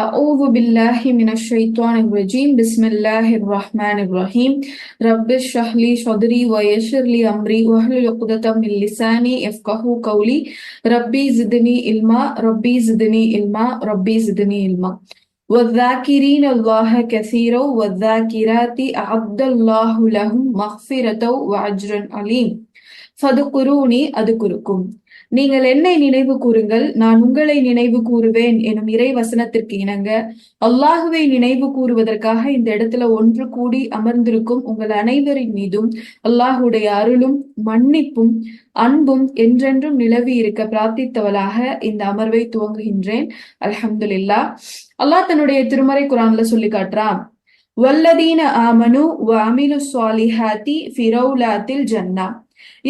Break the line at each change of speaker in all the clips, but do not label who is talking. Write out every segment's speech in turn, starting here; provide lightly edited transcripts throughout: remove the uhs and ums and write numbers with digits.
أعوذ بالله من الشيطان الرجيم بسم الله الرحمن الرحيم رب اشرح لي صدري ويسر لي أمري واحلل عقدة من لساني يفقهوا قولي ربي زدني علما ربي زدني علما ربي زدني علما والذاكرين الله كثيرا والذاكرات أعد الله لهم مغفرة وأجرا عليم فاذكروني أذكركم. நீங்கள் என்னை நினைவு கூறுங்கள், நான் உங்களை நினைவு கூறுவேன் எனும் இறை வசனத்திற்கு இணங்க அல்லாஹுவை நினைவு கூறுவதற்காக இந்த இடத்துல ஒன்று கூடி அமர்ந்திருக்கும் உங்கள் அனைவரின் மீதும் அல்லாஹுடைய அருளும் மன்னிப்பும் அன்பும் என்றென்றும் நிலவி இருக்க பிரார்த்தித்தவளாக இந்த அமர்வை துவங்குகின்றேன். அல்ஹம்துலில்லாஹ். அல்லாஹ் தன்னுடைய திருமறை குர்ஆன்ல சொல்லி காட்டுறான், வல்லதீன ஆமனு வ அமிலு ஸாலிஹாத்தி ஃபிரௌலாத்தில் ஜன்னா.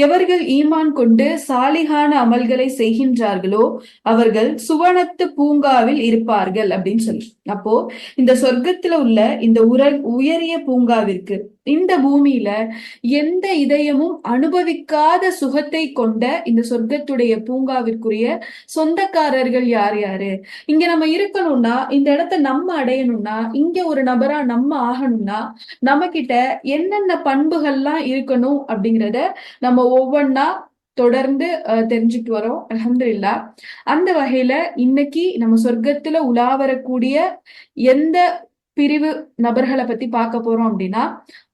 எவர்கள் ஈமான் கொண்டு சாலிகான அமல்களை செய்கின்றார்களோ அவர்கள் சுவனத்து பூங்காவில் இருப்பார்கள் அப்படின்னு சொல்லி. அப்போ இந்த சொர்க்கத்துல உள்ள இந்த உயரிய பூங்காவிற்கு இந்த பூமியில எந்த இதயமும் அனுபவிக்காத சுகத்தை கொண்ட இந்த சொர்க்கத்துடைய பூங்காவிற்குரிய சொந்தக்காரர்கள் யார் யாரு? இங்க நம்ம இருக்கணும்னா, இந்த இடத்த நம்ம அடையணும்னா, இங்க ஒரு நபரா நம்ம ஆகணும்னா நம்ம கிட்ட என்னென்ன பண்புகள்லாம் இருக்கணும் அப்படிங்கிறத நம்ம ஒவ்வொன்னா தொடர்ந்து தெரிஞ்சுட்டு வரோம். அல்ஹம்துலில்லாஹ். அந்த வகையில இன்னைக்கு நம்ம சொர்க்கத்துல உலா வரக்கூடிய எந்த பிரிவு நபர்களை பத்தி பார்க்க போறோம் அப்படின்னா,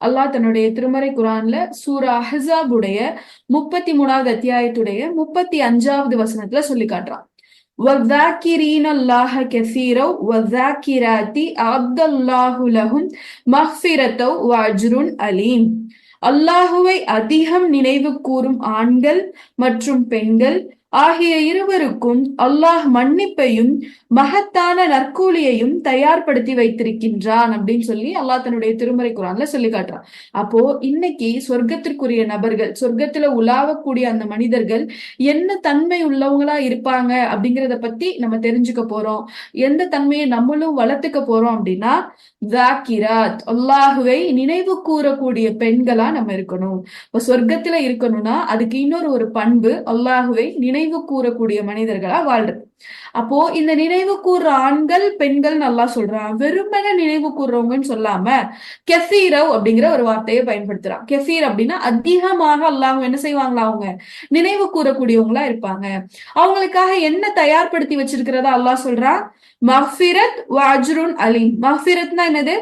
அல்லாஹ் தன்னுடைய திருமறை குர்ஆன்ல சூரா அஹ்ஸாபுடைய 33வது அத்தியாயத்துடைய 35வது வசனத்துல சொல்லி காட்டுறான், وَالذَّاكِرِينَ اللَّهَ كَثِيرًا وَالذَّاكِرَاتِ أَعَدَّ اللَّهُ لَهُمْ مَغْفِرَةً وَأَجْرًا عَلِيمًا. அல்லாஹுவை அதிகம் நினைவு கூறும் ஆண்கள் மற்றும் பெண்கள் ஆகிய இருவருக்கும் அல்லாஹ் மன்னிப்பையும் மகத்தான நற்கூலியையும் தயார்படுத்தி வைத்திருக்கின்றான் அப்படின்னு சொல்லி அல்லாஹ் தன்னுடைய திருமறை குர்ஆன்ல சொல்லி காட்டுறான். அப்போ இன்னைக்கு சொர்க்கத்திற்குரிய நபர்கள், சொர்க்கத்துல உலாவக்கூடிய அந்த மனிதர்கள் என்ன தன்மை உள்ளவங்களா இருப்பாங்க அப்படிங்கிறத பத்தி நம்ம தெரிஞ்சுக்க போறோம். எந்த தன்மையை நம்மளும் வளர்த்துக்க போறோம் அப்படின்னா, ஜாக்கிராத், அல்லாஹுவை நினைவு கூறக்கூடிய பெண்களா நம்ம இருக்கணும். இப்ப சொர்க்கத்துல இருக்கணும்னா அதுக்கு இன்னொரு ஒரு பண்பு, அல்லாஹுவை நினைவு கூறக்கூடிய மனிதர்களா வாழ்றது. அப்போ இந்த நினைவு கூறுற ஆண்கள் பெண்கள் நல்லா சொல்றான். வெறுமன நினைவு கூறுறவங்கன்னு சொல்லாம கெசீரவ் அப்படிங்கிற ஒரு வார்த்தையை பயன்படுத்துறான். கெசீர் அப்படின்னா அதிகமாக அல்லாஹ் என்ன செய்வாங்களா, அவங்க நினைவு கூறக்கூடியவங்களா இருப்பாங்க. அவங்களுக்காக என்ன தயார்படுத்தி வச்சிருக்கிறதா அல்லாஹ் சொல்றான், மஃபிரத் வ அஜ்ருன் அலீம். மஃபிரத்னா என்னது?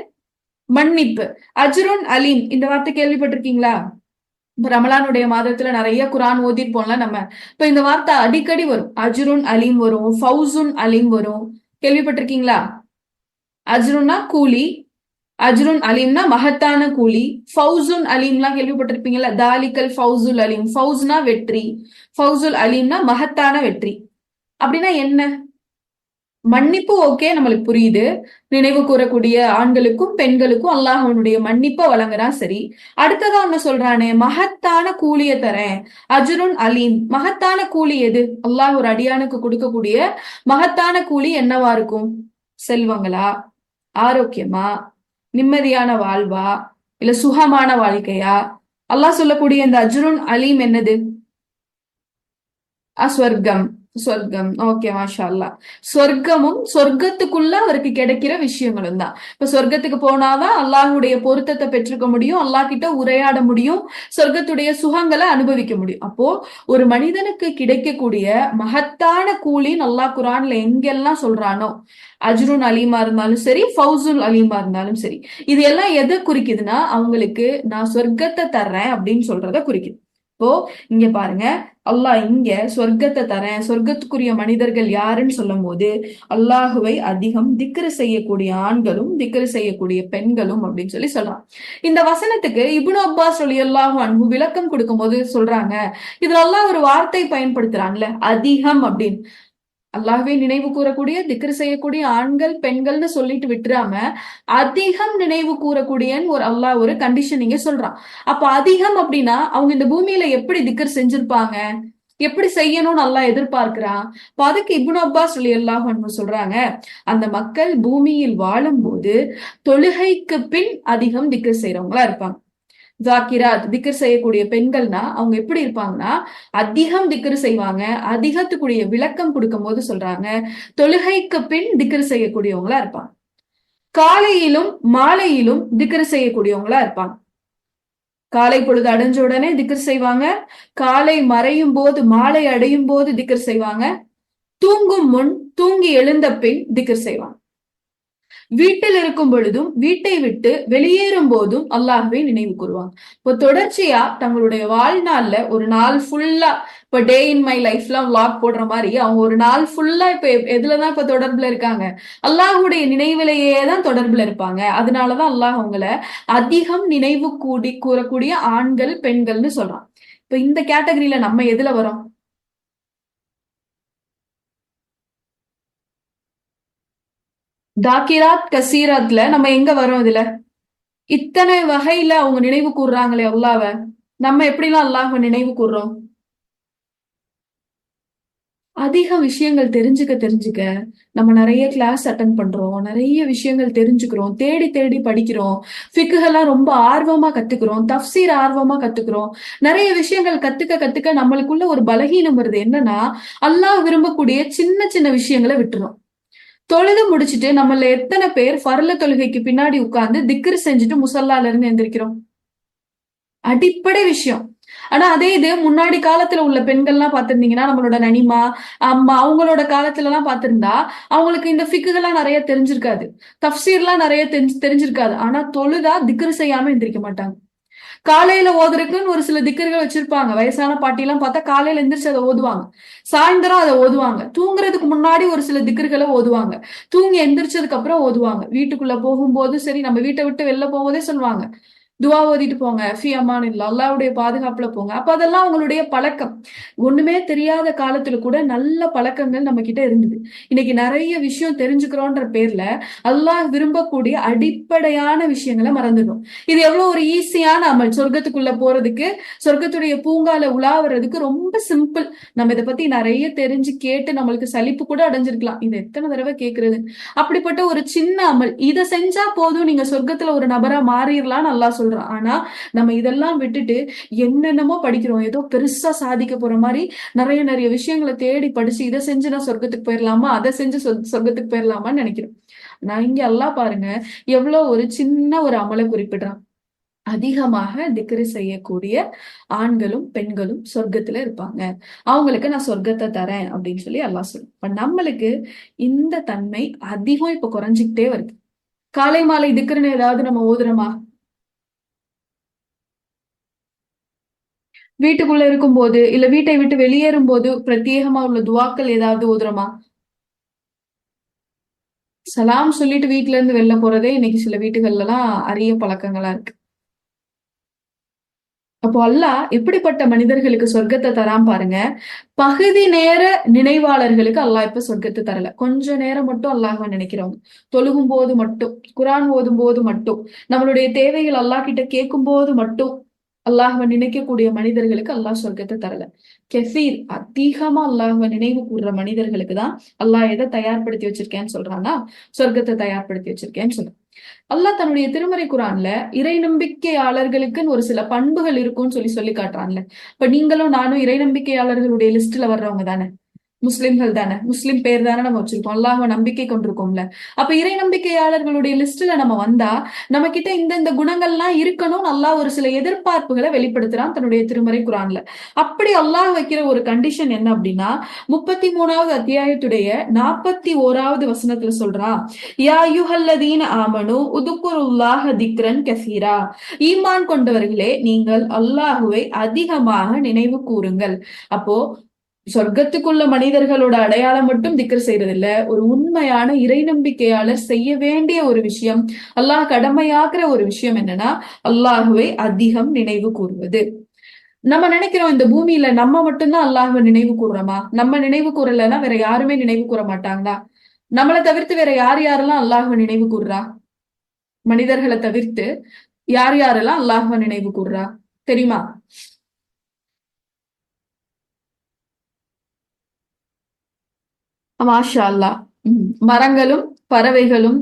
மன்னிப்பு. அஜ்ருன் அலீம், இந்த வார்த்தை கேள்விப்பட்டிருக்கீங்களா? ரமலானுடைய மாதத்துல நிறைய குரான் ஓதிட்டு போனல நம்ம. இப்ப இந்த வார்த்தை அடிக்கடி வரும். அஜ்ருன் அலீம் வரும், ஃபவுசுன் அலீம் வரும். கேள்விப்பட்டிருக்கீங்களா? அஜ்ருன்னா கூலி, அஜ்ருன் அலீம்னா மகத்தான கூலி. ஃபவுசுன் அலீம்லாம் கேள்விப்பட்டிருப்பீங்களா? தாலிக்கல் ஃபவுசுல் அலீம். ஃபவுஸ்னா வெற்றி, ஃபவுசுல் அலீம்னா மகத்தான வெற்றி. அப்படின்னா என்ன? மன்னிப்பு ஓகே, நம்மளுக்கு புரியுது. நினைவு கூறக்கூடிய ஆண்களுக்கும் பெண்களுக்கும் அல்லாஹ் அவனுடைய மன்னிப்பை வழங்குறான், சரி. அடுத்ததா ஒண்ணு சொல்றானே, மகத்தான கூலிய தரேன், அஜ்ருன் அலீம். மகத்தான கூலி எது? அல்லாஹ் ஒரு அடியானுக்கு கொடுக்கக்கூடிய மகத்தான கூலி என்னவா இருக்கும்? செல்வங்களா, ஆரோக்கியமா, நிம்மதியான வாழ்வா, இல்ல சுகமான வாழ்க்கையா? அல்லாஹ் சொல்லக்கூடிய இந்த அஜ்ருன் அலீம் என்னது? சொர்க்கம். சொர்க்கம். ஓகே, மாஷா அல்லாஹ். சொர்க்கமும் சொர்க்கத்துக்குள்ள அவருக்கு கிடைக்கிற விஷயங்களும் தான். இப்ப சொர்க்கத்துக்கு போனாதான் அல்லாஹுடைய பொருத்தத்தை பெற்றுக்க முடியும், அல்லாஹ் கிட்ட உரையாட முடியும், சொர்க்கத்துடைய சுகங்களை அனுபவிக்க முடியும். அப்போ ஒரு மனிதனுக்கு கிடைக்கக்கூடிய மகத்தான கூலின்னு அல்லாஹ் குர்ஆன்ல எங்கெல்லாம் சொல்றானோ, அஜ்ருன் அலீமா இருந்தாலும் சரி, ஃபவுசுல் அலீமா இருந்தாலும் சரி, இது எல்லாம் எதை குறிக்குதுன்னா அவங்களுக்கு நான் சொர்க்கத்தை தர்றேன் அப்படின்னு சொல்றத குறிக்குது. இப்போ இங்க பாருங்க, அல்லாஹ் இங்க சொர்க்கத்தை தரேன், சொர்க்கத்துக்குரிய மனிதர்கள் யாருன்னு சொல்லும் போது அல்லாஹுவை அதிகம் திக்ரு செய்யக்கூடிய ஆண்களும் திக்ரு செய்யக்கூடிய பெண்களும் அப்படின்னு சொல்லி சொல்றான். இந்த வசனத்துக்கு இப்னு அப்பாஸ் ரலியல்லாஹு அன்ஹு விளக்கம் கொடுக்கும் போது சொல்றாங்க, இதுல அல்லாஹ் ஒரு வார்த்தை பயன்படுத்துறான்ல, அதிகம் அப்படின்னு. அல்லாஹ்வை நினைவு கூறக்கூடிய திக்ரு செய்யக்கூடிய ஆண்கள் பெண்கள்னு சொல்லிட்டு விட்டுறாம அதிகம் நினைவு கூறக்கூடிய ஒரு அல்லாஹ் ஒரு கண்டிஷன் இங்க சொல்றான். அப்ப அதிகம் அப்படின்னா அவங்க இந்த பூமியில எப்படி திக்ர் செஞ்சிருப்பாங்க, எப்படி செய்யணும்னு அல்லாஹ் எதிர்பார்க்கிறான். இப்ப அதுக்கு இப்னு அப்பாஸ் ரலியல்லாஹு அன்ஹு சொல்றாங்க, அந்த மக்கள் பூமியில் வாழும் போது தொழுகைக்கு பின் அதிகம் திக்ர் செய்யறவங்களா இருப்பாங்க. ஜாக்கிராத் திக்ர் செய்யக்கூடிய பெண்கள்னா அவங்க எப்படி இருப்பாங்கன்னா, அதிகம் திக்ர் செய்வாங்க. அதிகத்துக்குரிய விளக்கம் கொடுக்கும் போது சொல்றாங்க, தொழுகைக்கு பின் திக்ர் செய்யக்கூடியவங்களா இருப்பாங்க. காலையிலும் மாலையிலும் திக்ர் செய்யக்கூடியவங்களா இருப்பாங்க. காலை பொழுது அடைஞ்ச உடனே திக்ர் செய்வாங்க. காலை மறையும் போது, மாலை அடையும் போது திக்ர் செய்வாங்க. தூங்கும் முன், தூங்கி எழுந்த பின் திக்ர் செய்வாங்க. வீட்டில் இருக்கும் பொழுதும், வீட்டை விட்டு வெளியேறும் போதும் அல்லாஹ்வை நினைவு கூறுவாங்க. இப்போ தொடர்ச்சியா தங்களுடைய வாழ்நாள்ல ஒரு நாள் ஃபுல்லா, இப்ப டே இன் மை லைஃப்லாம் விளாக் போடுற மாதிரி அவங்க ஒரு நாள் ஃபுல்லா இப்ப எதுலதான் இப்ப தொடர்புல இருக்காங்க, அல்லாஹுடைய நினைவிலேயே தான் தொடர்புல இருப்பாங்க. அதனாலதான் அல்லாஹ் அவங்கள அதிகம் நினைவு கூறக்கூடிய ஆண்கள் பெண்கள்னு சொல்றான். இப்ப இந்த கேட்டகரியில நம்ம எதுல வரோம்? தாக்கிராத் கசீராத்ல நம்ம எங்க வரோம்? இதுல இத்தனை வகையில அவங்க நினைவு கூர்றாங்களே அல்லாஹ்வ, நம்ம எப்படிலாம் அல்லாஹ்வ நினைவு கூர்றோம்? அதிக விஷயங்கள் தெரிஞ்சுக்க நம்ம நிறைய கிளாஸ் அட்டன் பண்றோம், நிறைய விஷயங்கள் தெரிஞ்சுக்கிறோம், தேடி தேடி படிக்கிறோம், ஃபிக்ஹெல்லாம் ரொம்ப ஆர்வமா கத்துக்கிறோம், தஃப்சீர் ஆர்வமா கத்துக்கிறோம். நிறைய விஷயங்கள் கத்துக்க நம்மளுக்குள்ள ஒரு பலகீனம் வருது. என்னன்னா, அல்லாஹ் விரும்பக்கூடிய சின்ன சின்ன விஷயங்களை விட்டுறோம். தொழுது முடிச்சிட்டு நம்மள எத்தனை பேர் ஃபர்ல தொழுகைக்கு பின்னாடி உட்கார்ந்து திக்ர் செஞ்சுட்டு முசல்லால இருந்து எந்திரிக்கிறோம்? அடிப்படை விஷயம். ஆனா அதே இது முன்னாடி காலத்துல உள்ள பெண்கள்லாம் பாத்திருந்தீங்கன்னா, நம்மளோட நனிமா, அம்மா அவங்களோட காலத்துல எல்லாம் பாத்திருந்தா அவங்களுக்கு இந்த ஃபிக்குகள்லாம் நிறைய தெரிஞ்சிருக்காது, தஃப்சீர்லாம் நிறைய தெரிஞ்சிருக்காது. ஆனா தொழுதா திக்ர் செய்யாம எந்திரிக்க மாட்டாங்க. காலையில ஓதுறதுக்குன்னு ஒரு சில திக்கர்கள் வச்சிருப்பாங்க. வயசான பாட்டி எல்லாம் பார்த்தா காலையில எந்திரிச்சு அதை ஓதுவாங்க. சாயந்தரம் அதை ஓதுவாங்க. தூங்குறதுக்கு முன்னாடி ஒரு சில திக்கர்களை ஓதுவாங்க. தூங்கி எந்திரிச்சதுக்கு அப்புறம் ஓதுவாங்க. வீட்டுக்குள்ள போகும்போது சரி, நம்ம வீட்டை விட்டு வெளில போகும்போதே சொல்லுவாங்க, துவா ஓதிட்டு போங்க, ஃபி அமான் இல்ல, அல்லாவுடைய பாதுகாப்புல போங்க. அப்ப அதெல்லாம் அவங்களுடைய பழக்கம். ஒண்ணுமே தெரியாத காலத்துல கூட நல்ல பழக்கங்கள் நம்ம கிட்ட இருந்தது. இன்னைக்கு நிறைய விஷயம் தெரிஞ்சுக்கிறோன்ற பேர்ல அல்லாஹ் விரும்பக்கூடிய அடிப்படையான விஷயங்களை மறந்துடும். இது எவ்வளவு ஒரு ஈஸியான அமல்! சொர்க்கத்துக்குள்ள போறதுக்கு, சொர்க்கத்துடைய பூங்கால உலாவுறதுக்கு ரொம்ப சிம்பிள். நம்ம இதை பத்தி நிறைய தெரிஞ்சு கேட்டு நம்மளுக்கு சலிப்பு கூட அடைஞ்சிருக்கலாம். இது எத்தனை தடவை கேட்கறது? அப்படிப்பட்ட ஒரு சின்ன அமல், இதை செஞ்சா போதும் நீங்க சொர்க்கத்துல ஒரு நபரா மாறிடலாம்னு அல்லாஹ் சொல்றான். ஆனா நம்ம இதெல்லாம் விட்டுட்டு என்னென்னமோ படிக்கிறோம். ஏதோ பெருசா சாதிக்க போற மாதிரி நிறைய நிறைய விஷயங்களை தேடி படிச்சு இதை செஞ்சு நான் சொர்க்கத்துக்கு போயிடலாமா, அதை செஞ்சு சொர்க்கத்துக்கு போயிடலாமான்னு நினைக்கிறோம். நான் இங்க அல்லாஹ் பாருங்க எவ்வளவு ஒரு சின்ன ஒரு அமலை குறிப்பிடுறான். அதிகமாக திக்ரு செய்யக்கூடிய ஆண்களும் பெண்களும் சொர்க்கத்துல இருப்பாங்க, அவங்களுக்கு நான் சொர்க்கத்தை தரேன் அப்படின்னு சொல்லி அல்லாஹ் சொல்லும். இப்ப நம்மளுக்கு இந்த தன்மை அதிகம் இப்ப குறைஞ்சிக்கிட்டே வருது. காலை மாலை திக்ருன்னு ஏதாவது நம்ம ஓதுறோமா? வீட்டுக்குள்ள இருக்கும் போது, இல்ல வீட்டை விட்டு வெளியேறும் போது பிரத்யேகமா உள்ள துவாக்கள் ஏதாவது ஓதுறோமா? சலாம் சொல்லிட்டு வீட்டுல இருந்து வெளில போறதே இன்னைக்கு சில வீட்டுகள்ல எல்லாம் அரிய பழக்கங்களா இருக்கு. அப்போ அல்லாஹ் எப்படிப்பட்ட மனிதர்களுக்கு சொர்க்கத்தை தரான் பாருங்க. பகுதி நேர நினைவாளர்களுக்கு அல்லாஹ் இப்ப சொர்க்கத்தை தரல. கொஞ்ச நேரம் மட்டும் அல்லாஹ்வை நினைக்கிறவங்க, தொழுகும் போது மட்டும், குரான் ஓதும் போது மட்டும், நம்மளுடைய தேவைகள் அல்லாஹ் கிட்ட கேட்கும் போது மட்டும் அல்லாஹ்வை நினைக்கக்கூடிய மனிதர்களுக்கு அல்லாஹ் சொர்க்கத்தை தரல. கெசீர் அதிகமா அல்லாஹ்வை நினைவு கூறுற மனிதர்களுக்கு தான் அல்லாஹ் எதை தயார்படுத்தி வச்சிருக்கேன்னு சொல்றான்னா, சொர்க்கத்தை தயார்படுத்தி வச்சிருக்கேன்னு சொல்றான். அல்லாஹ் தன்னுடைய திருமறை குரான்ல இறை நம்பிக்கையாளர்களுக்குன்னு ஒரு சில பண்புகள் இருக்கும்னு சொல்லி சொல்லி காட்டுறான்ல. இப்ப நீங்களும் நானும் இறை நம்பிக்கையாளர்களுடைய லிஸ்ட்ல வர்றவங்க தானே, முஸ்லிம்கள் தானே, முஸ்லிம் பேர் தானே நம்ம வச்சிருக்கோம், அல்லாஹ்வை நம்பிக்கை கொண்டிருக்கோம்ல. அப்ப இறை நம்பிக்கையாளர்களுடைய லிஸ்ட்ல நம்ம வந்தா நம்ம கிட்ட இந்த குணங்கள்லாம் இருக்கணும், அல்லாஹ் ஒரு சில எதிர்பார்ப்புகளை வெளிப்படுத்துறான் தன்னுடைய திருமறை குரான்ல. அப்படி அல்லாஹ் வைக்கிற ஒரு கண்டிஷன் என்ன அப்படின்னா, 33வது அத்தியாயத்துடைய 41வது வசனத்துல சொல்றான், யா யுஹல்லதீன ஆமனு உதுக்குருல்லாஹ திக்ரன் கசீரா, ஈமான் கொண்டவர்களே நீங்கள் அல்லாஹுவை அதிகமாக நினைவு கூறுங்கள். அப்போ சொர்க்கத்துக்குள்ள மனிதர்களோட அடையாளம் மட்டும் திக்ர் செய்யறது இல்ல, ஒரு உண்மையான இறை நம்பிக்கையாளர் செய்ய வேண்டிய ஒரு விஷயம், அல்லாஹ் கடமையாக்குற ஒரு விஷயம் என்னன்னா, அல்லாஹுவை அதிகம் நினைவு கூறுவது. நம்ம நினைக்கிறோம் இந்த பூமியில நம்ம மட்டும்தான் அல்லாஹுவை நினைவு கூறுறோமா? நம்ம நினைவு கூறலைன்னா வேற யாருமே நினைவு கூற மாட்டாங்களா? நம்மளை தவிர்த்து வேற யார் யாரெல்லாம் அல்லாஹுவை நினைவு கூறுறா? மனிதர்களை தவிர்த்து யார் யாரெல்லாம் அல்லாஹுவை நினைவு கூறுறா தெரியுமா? மாஷா அல்லாஹ். மரங்களும் பறவைகளும்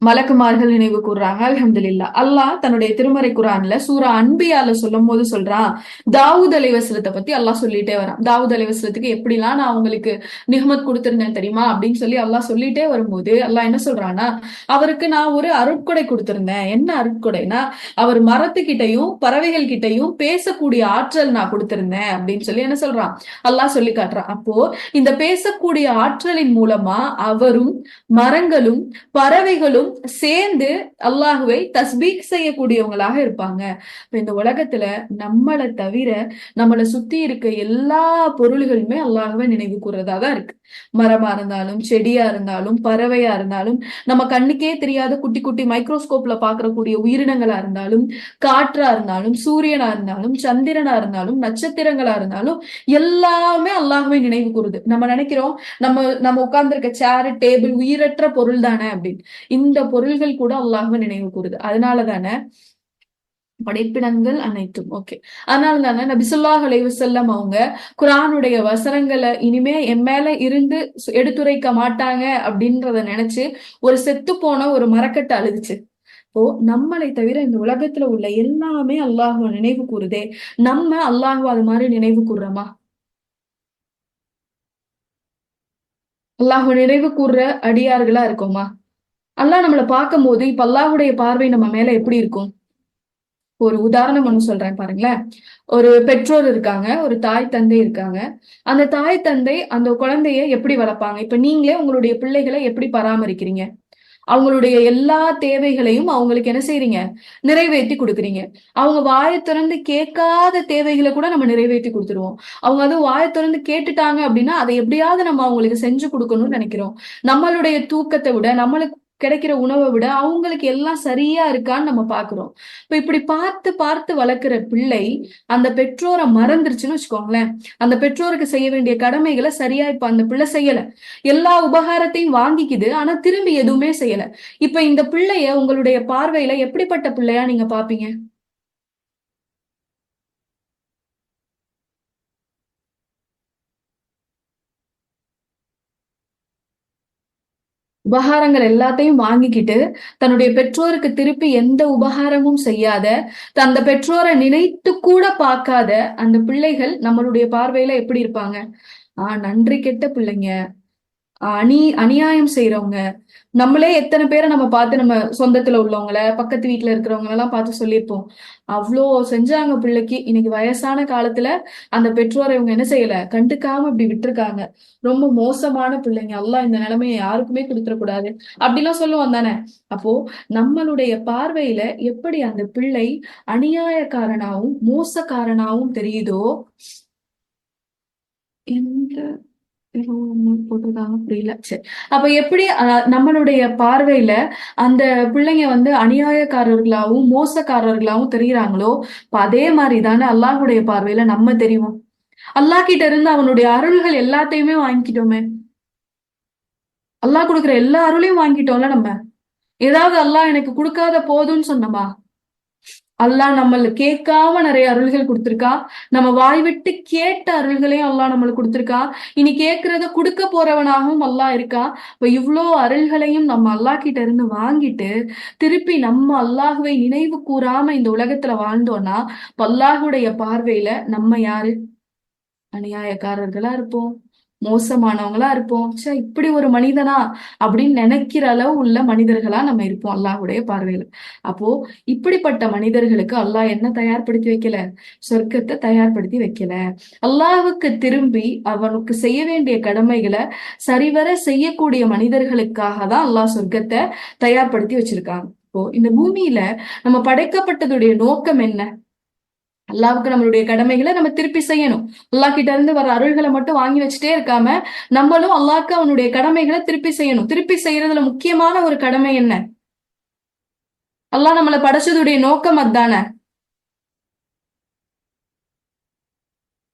மலக்குமார்கள் நினைவு கூர்றாங்க. அல்ஹம்துலில்லாஹ். அல்லாஹ் தன்னுடைய திருமறை குரான்ல சூரா அன்பியால சொல்லும் போது சொல்றான், தாவூத் அலைவசலத்தை பத்தி அல்லாஹ் சொல்லிட்டே வரான். தாவூத் அலைவசலத்துக்கு எப்படிலாம் நான் உங்களுக்கு நிஹ்மத் கொடுத்திருந்தேன் தெரியுமா அப்படின்னு சொல்லி அல்லாஹ் சொல்லிட்டே வரும்போது அல்லாஹ் என்ன சொல்றான்னா, அவருக்கு நான் ஒரு அருட்கொடை கொடுத்திருந்தேன். என்ன அருட்கொடைனா, அவர் மரத்துக்கிட்டையும் பறவைகள் கிட்டையும் பேசக்கூடிய ஆற்றல் நான் கொடுத்திருந்தேன் அப்படின்னு சொல்லி என்ன சொல்றான், அல்லாஹ் சொல்லி காட்டுறான். அப்போ இந்த பேசக்கூடிய ஆற்றலின் மூலமா அவரும் மரங்களும் பறவைகளும் சேர்ந்து அல்லாஹுவை தஸ்பீக் செய்யக்கூடியவங்களாக இருப்பாங்க. இந்த உலகத்துல நம்மளை தவிர நம்மளை சுத்தி இருக்க எல்லா பொருள்களுமே அல்லாஹுவை நினைவு கூறதா தான் இருக்கு. மரமா இருந்தாலும் செடியா இருந்தாலும் பறவையா இருந்தாலும் நம்ம கண்ணுக்கே தெரியாத குட்டி குட்டி மைக்ரோஸ்கோப்ல பாக்கக்கூடிய உயிரினங்களா இருந்தாலும் காற்றா இருந்தாலும் சூரியனா இருந்தாலும் சந்திரனா இருந்தாலும் நட்சத்திரங்களா இருந்தாலும் எல்லாமே அல்லாஹுவை நினைவு கூறுது. நம்ம நினைக்கிறோம் நம்ம நம்ம உட்கார்ந்து இருக்க சேர் டேபிள் உயிரற்ற பொருள் தானே அப்படின்னு. இந்த பொருள்கள் கூட அல்லாஹ்வை நினைவு கூறுது. அதனால தானே படைப்பினங்கள் அனைத்தும் ஓகே. அதனால தானே நபி ஸல்லல்லாஹு அலைஹி வஸல்லம் அவங்க குர்ஆனுடைய வசனங்களை இனிமே என் மேல இருந்து எடுத்துரைக்க மாட்டாங்க அப்படின்றத நினைச்சு ஒரு செத்து போன ஒரு மரக்கட்டை அழுதுச்சு. இப்போ நம்மளை தவிர இந்த உலகத்துல உள்ள எல்லாமே அல்லாஹ்வை நினைவு கூறுதே. நம்ம அல்லாஹ்வை அது மாதிரி நினைவு கூறுறோமா? அல்லாஹ்வை நினைவு கூர்ற அடியார்களா இருக்கோமா? அல்லாஹ் நம்மள பார்க்கும்போது இப்ப அல்லாஹ்வுடைய பார்வை நம்ம மேல எப்படி இருக்கும்? ஒரு உதாரணம் ஒண்ணு சொல்றேன் பாருங்களேன். ஒரு பெற்றோர் இருக்காங்க, ஒரு தாய் தந்தை இருக்காங்க. அந்த தாய் தந்தை அந்த குழந்தைய எப்படி வளர்ப்பாங்க? இப்ப நீங்களே உங்களுடைய பிள்ளைகளை எப்படி பராமரிக்கிறீங்க? அவங்களுடைய எல்லா தேவைகளையும் அவங்களுக்கு என்ன செய்றீங்க? நிறைவேத்தி குடுக்குறீங்க. அவங்க வாய திறந்து கேட்காத தேவைகளை கூட நம்ம நிறைவேத்தி குடுத்துருவோம். அவங்க அதுவும் வாய திறந்து கேட்டுட்டாங்க அப்படின்னா, அதை எப்படியாவது நம்ம அவங்களுக்கு செஞ்சு குடுக்கணும்னு நினைக்கிறோம். நம்மளுடைய தூக்கத்தை விட, நம்மளுக்கு கிடைக்கிற உணவை விட அவங்களுக்கு எல்லாம் சரியா இருக்கான்னு நம்ம பாக்குறோம். இப்ப இப்படி பார்த்து பார்த்து வளர்க்கிற பிள்ளை அந்த பெற்றோரை மறந்துருச்சுன்னு வச்சுக்கோங்களேன். அந்த பெற்றோருக்கு செய்ய வேண்டிய கடமைகளை சரியா இப்ப அந்த பிள்ளை செய்யல. எல்லா உபகாரத்தையும் வாங்கிக்குது, ஆனா திரும்பி எதுவுமே செய்யல. இப்ப இந்த பிள்ளைய உங்களுடைய பார்வையில எப்படிப்பட்ட பிள்ளையா நீங்க பாப்பீங்க? உபகாரங்கள் எல்லாத்தையும் வாங்கிக்கிட்டு தன்னுடைய பெற்றோருக்கு திருப்பி எந்த உபகாரமும் செய்யாத, அந்த பெற்றோரை நினைத்து கூட பார்க்காத அந்த பிள்ளைகள் நம்மளுடைய பார்வையில எப்படி இருப்பாங்க? நன்றி கெட்ட பிள்ளைங்க, அநியாயம் செய்யறவங்க. நம்மளே எத்தனை பேரை நம்ம பார்த்து நம்ம சொந்தத்துல உள்ளவங்கள பக்கத்து வீட்டுல இருக்கிறவங்க எல்லாம் பார்த்து சொல்லியிருப்போம். அவ்வளோ செஞ்சாங்க பிள்ளைக்கு, இன்னைக்கு வயசான காலத்துல அந்த பெற்றோரை இவங்க என்ன செய்யல, கண்டுக்காம இப்படி விட்டுருக்காங்க. ரொம்ப மோசமான பிள்ளைங்க, அல்லாஹ் இந்த நிலைமையை யாருக்குமே கொடுத்துடக்கூடாது அப்படிலாம் சொல்லுவோம் தானே. அப்போ நம்மளுடைய பார்வையில எப்படி அந்த பிள்ளை அநியாயக்காரனாவும் மோசக்காரனாவும் தெரியுதோ, எந்த போட்டிருக்காங்க புரியல. சரி, அப்ப எப்படி நம்மளுடைய பார்வையில அந்த பிள்ளைங்க வந்து அநியாயக்காரர்களாவும் மோசக்காரர்களாவும் தெரியுறாங்களோ, அதே மாதிரி தானே அல்லாஹுடைய பார்வையில நம்ம தெரியும். அல்லாஹ் கிட்ட இருந்து அவனுடைய அருள்கள் எல்லாத்தையுமே வாங்கிட்டோமே. அல்லாஹ் கொடுக்குற எல்லா அருளையும் வாங்கிட்டோம்ல நம்ம. ஏதாவது அல்லாஹ் எனக்கு கொடுக்காத போதும்னு சொன்னமா? அல்லாஹ் நம்மள கேட்காம நிறைய அருள்கள் கொடுத்திருக்கா. நம்ம வாய் விட்டு கேட்ட அருள்களையும் அல்லாஹ் நம்மளுக்கு கொடுத்திருக்கா. இனி கேட்கறத கொடுக்க போறவனாகவும் அல்லாஹ் இருக்கா. இப்ப இவ்வளோ அருள்களையும் நம்ம அல்லாஹ் கிட்ட இருந்து வாங்கிட்டு திருப்பி நம்ம அல்லாஹுவை நினைவு கூறாம இந்த உலகத்துல வாழ்ந்தோம்னா அல்லாஹுடைய பார்வையில நம்ம யாரு? அநியாயக்காரர்களா இருப்போம், மோசமானவங்களா இருப்போம். சே, இப்படி ஒரு மனிதனா அப்படின்னு நினைக்கிற அளவு உள்ள மனிதர்களா நம்ம இருப்போம் அல்லாஹுடைய பார்வையில. அப்போ இப்படிப்பட்ட மனிதர்களுக்கு அல்லாஹ் என்ன தயார்படுத்தி வைக்கல? சொர்க்கத்தை தயார்படுத்தி வைக்கல. அல்லாஹுக்கு திரும்பி அவனுக்கு செய்ய வேண்டிய கடமைகளை சரிவர செய்யக்கூடிய மனிதர்களுக்காக தான் அல்லாஹ் சொர்க்கத்தை தயார்படுத்தி வச்சிருக்காங்க. இப்போ இந்த பூமியில நம்ம படைக்கப்பட்டதுடைய நோக்கம் என்ன? அல்லாவுக்கு நம்மளுடைய கடமைகளை நம்ம திருப்பி செய்யணும். அல்லாஹ் கிட்ட இருந்து வர அருள்களை மட்டும் வாங்கி வச்சுட்டே இருக்காம நம்மளும் அல்லாஹ்க்கு அவனுடைய கடமைகளை திருப்பி செய்யணும். திருப்பி செய்யறதுல முக்கியமான ஒரு கடமை என்ன? அல்லாஹ் நம்மளை படைச்சதுடைய நோக்கம் அதானே.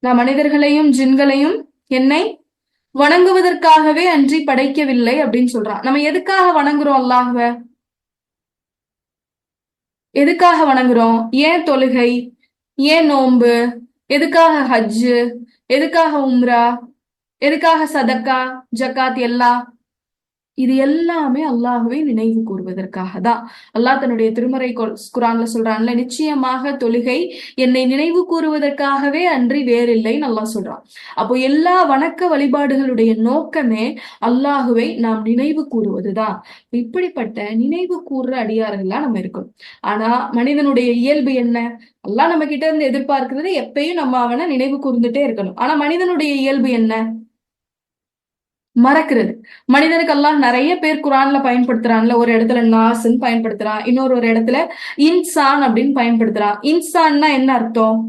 நான் மனிதர்களையும் ஜின்களையும் என்னை வணங்குவதற்காகவே அன்றி படைக்கவில்லை அப்படின்னு சொல்றான். நம்ம எதுக்காக வணங்குறோம் அல்லாஹ்வை? எதுக்காக வணங்குறோம்? ஏன் தொழுகை? ஏன் நோன்பு? எதுக்காக ஹஜ்ஜு? எதுக்காக உம்ரா? எதுக்காக சதக்கா ஜக்காத் எல்லாம்? இது எல்லாமே அல்லாஹுவை நினைவு கூறுவதற்காக தான். அல்லாஹ் தன்னுடைய திருமறை குரான்ல சொல்றான்ல, நிச்சயமாக தொழுகை என்னை நினைவு கூறுவதற்காகவே அன்றி வேறில்லைன்னு அல்லாஹ் சொல்றான். அப்போ எல்லா வணக்க வழிபாடுகளுடைய நோக்கமே அல்லாஹுவை நாம் நினைவு கூறுவதுதான். இப்படிப்பட்ட நினைவு கூறுற அடியார்களா நம்ம இருக்கணும். ஆனா மனிதனுடைய இயல்பு என்ன? அல்லாஹ் நம்ம கிட்ட இருந்து எதிர்பார்க்கிறது எப்பயும் நம்ம அவனை நினைவு கூர்ந்துட்டே இருக்கணும். ஆனா மனிதனுடைய இயல்பு என்ன? மறக்கிறது. மனிதனுக்கு அல்லாஹ் நிறைய பேர் குரான்ல பயன்படுத்துறான்ல. ஒரு இடத்துல நாஸ்ன்னு பயன்படுத்துறான், இன்னொரு இடத்துல இன்சான் அப்படின்னு பயன்படுத்துறான். இன்சான்னா என்ன அர்த்தம்?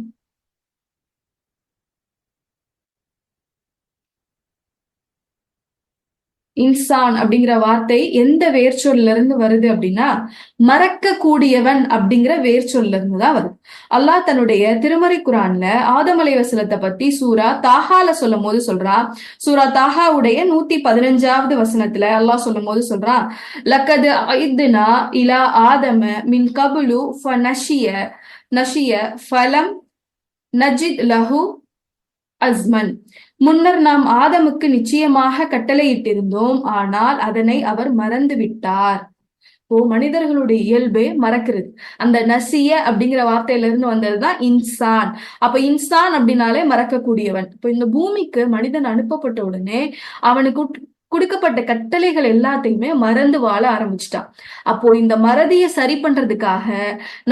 இன்சான் அப்படிங்கிற வார்த்தை எந்த வேர்ச்சொல்ல இருந்து வருது அப்படின்னா, மறக்க கூடியவன் அப்படிங்கிற வேர்ச்சொல்ல இருந்து தான் வருது. அல்லாஹ் தன்னுடைய திருமறை குரான்ல ஆதம் அலைஹிஸ்ஸலாத்தை பத்தி சூரா தாஹால சொல்லும் போது சொல்றான். சூரா தாஹாவுடைய 115வது வசனத்துல அல்லாஹ் சொல்லும் போது சொல்றான், லக்கது ஐத்னா இலா ஆதம மின் கபுலு நஷிய ஃபலம் நஜித் லஹு அஸ்மன். முன்னர் நாம் ஆதமுக்கு நிச்சயமாக கட்டளையிட்டிருந்தோம், ஆனால் அதனை அவர் மறந்து விட்டார். இப்போ மனிதர்களுடைய இயல்பே மறக்கிறது. அந்த நசிய அப்படிங்கிற வார்த்தையில இருந்து வந்ததுதான் இன்சான். அப்ப இன்சான் அப்படின்னாலே மறக்கக்கூடியவன். இப்போ இந்த பூமிக்கு மனிதன் அனுப்பப்பட்ட உடனே அவனுக்கு கொடுக்கப்பட்ட கட்டளைகள் எல்லாத்தையுமே மறந்து வாழ ஆரம்பிச்சிட்டான். அப்போ இந்த மறதியை சரி பண்றதுக்காக,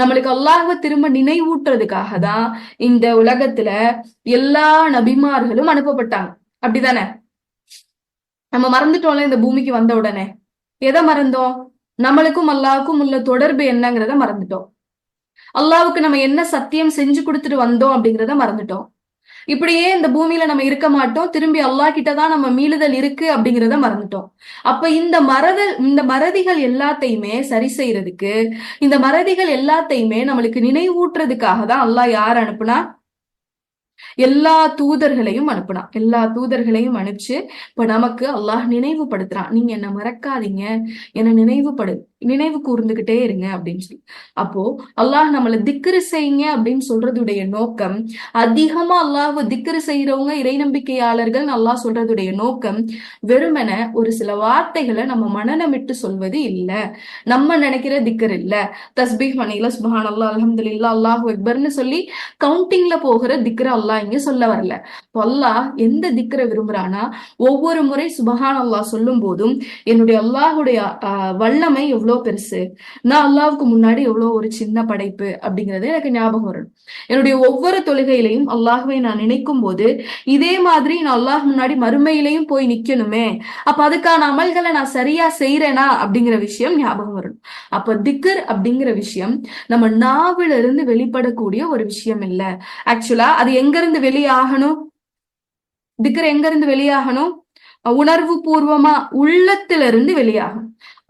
நம்மளுக்கு அல்லாஹ்வை திரும்ப நினைவூட்டுறதுக்காக தான் இந்த உலகத்துல எல்லா நபிமார்களும் அனுப்பப்பட்டாங்க. அப்படிதானே? நம்ம மறந்துட்டோம்ல இந்த பூமிக்கு வந்த உடனே. எதை மறந்தோம்? நம்மளுக்கும் அல்லாஹ்வுக்கும் உள்ள தொடர்பு என்னங்கிறத மறந்துட்டோம். அல்லாஹ்வுக்கு நம்ம என்ன சத்தியம் செஞ்சு கொடுத்துட்டு வந்தோம் அப்படிங்கிறத மறந்துட்டோம். இப்படியே இந்த பூமியில நம்ம இருக்க மாட்டோம், திரும்பி அல்லாஹ் கிட்டதான் நம்ம மீளுதல் இருக்கு அப்படிங்கிறத மறந்துட்டோம். அப்ப இந்த மறதிகள் எல்லாத்தையுமே சரி செய்யறதுக்கு, இந்த மறதிகள் எல்லாத்தையுமே நம்மளுக்கு நினைவூட்டுறதுக்காக தான் அல்லாஹ் யார் அனுப்புனா? எல்லா தூதர்களையும் அனுப்புனான். எல்லா தூதர்களையும் அனுப்பிச்சு இப்ப நமக்கு அல்லாஹ் நினைவுபடுத்துறான். நீங்க என்ன மறக்காதீங்க, என்ன நினைவு கூர்ந்துகிட்டே இருங்க அப்படின்னு சொல்லி. அப்போ அல்லாஹ் நம்மள திக்ரு செய்யுங்க அப்படின்னு சொல்றதுடைய நோக்கம், அதிகமா அல்லாஹ் திக்ரு செய்யறவங்க இறை நம்பிக்கையாளர்கள் அல்லாஹ் சொல்றதுடைய நோக்கம் வெறுமன ஒரு சில வார்த்தைகளை நம்ம மனநமிட்டு சொல்வது இல்ல. நம்ம நினைக்கிற திக்ர் இல்ல. தஸ்பீஹ் மணில சுப்ஹானல்லாஹ் அல்ஹம்துலில்லாஹ் அல்லாஹு அக்பர்னு சொல்லி கவுண்டிங்ல போகிற திக்ர அல்லாஹ் இங்க சொல்ல வரல. அல்லாஹ் எந்த திக்ர விரும்புறானா, ஒவ்வொரு முறை சுபஹான் அல்லாஹ் சொல்லும் போதும் என்னுடைய அல்லாஹுடைய வல்லமை எவ்வளவு பெருசு, நான் அல்லாஹ்வுக்கு முன்னாடி எவ்வளவு ஒரு சின்ன படைப்பு அப்படிங்கிறது எனக்கு ஞாபகம் வரும். என்னுடைய ஒவ்வொரு தொழுகையிலையும் அல்லாஹ்வை நான் நினைக்கும் போது இதே மாதிரி நான் அல்லாஹ் முன்னாடி மறுமையிலையும் போய் நிக்கணுமே, அப்ப அதுக்கான அமல்களை நான் சரியா செய்யறேனா அப்படிங்கிற விஷயம் ஞாபகம் வரும். அப்ப திக்ர் அப்படிங்கிற விஷயம் நம்ம நாவில இருந்து வெளிப்படக்கூடிய ஒரு விஷயம் இல்ல. ஆக்சுவலா அது எங்க இருந்து வெளியாகணும்? திக்ர் எங்க இருந்து வெளியாகணும்? உணர்வு பூர்வமா உள்ளத்திலிருந்து வெளியாகும்.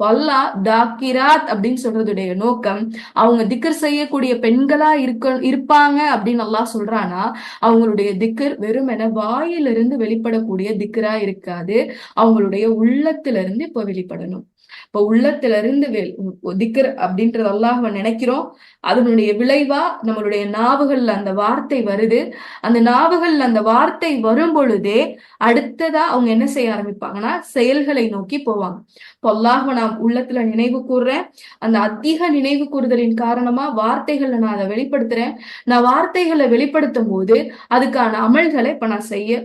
அல்லாஹ் தாக்கிராத் அப்படின்னு சொல்றதுடைய நோக்கம், அவங்க திக்ர் செய்யக்கூடிய பெண்களா இருப்பாங்க அப்படின்னு அல்லாஹ் சொல்றானா, அவங்களுடைய திக்ர் வெறுமென வாயிலிருந்து வெளிப்படக்கூடிய திக்ரா இருக்காது, அவங்களுடைய உள்ளத்திலிருந்து இப்ப வெளிப்படணும். இப்ப உள்ளத்துல இருந்து திக்ர் அப்படின்றது அல்லாஹ்வை நினைக்கிறோம், அதனுடைய விளைவா நம்மளுடைய நாவுகள்ல அந்த வார்த்தை வருது. அந்த நாவுகள்ல அந்த வார்த்தை வரும் பொழுதே அடுத்ததா அவங்க என்ன செய்ய ஆரம்பிப்பாங்கன்னா செயல்களை நோக்கி போவாங்க. இப்போ அல்லாஹ்வை நான் உள்ளத்துல நினைவு கூறுறேன், அந்த அதிக நினைவு கூறுதலின் காரணமா வார்த்தைகளை நான் அதை வெளிப்படுத்துறேன். நான் வார்த்தைகளை வெளிப்படுத்தும் போது அதுக்கான அமல்களை இப்ப நான் செய்ய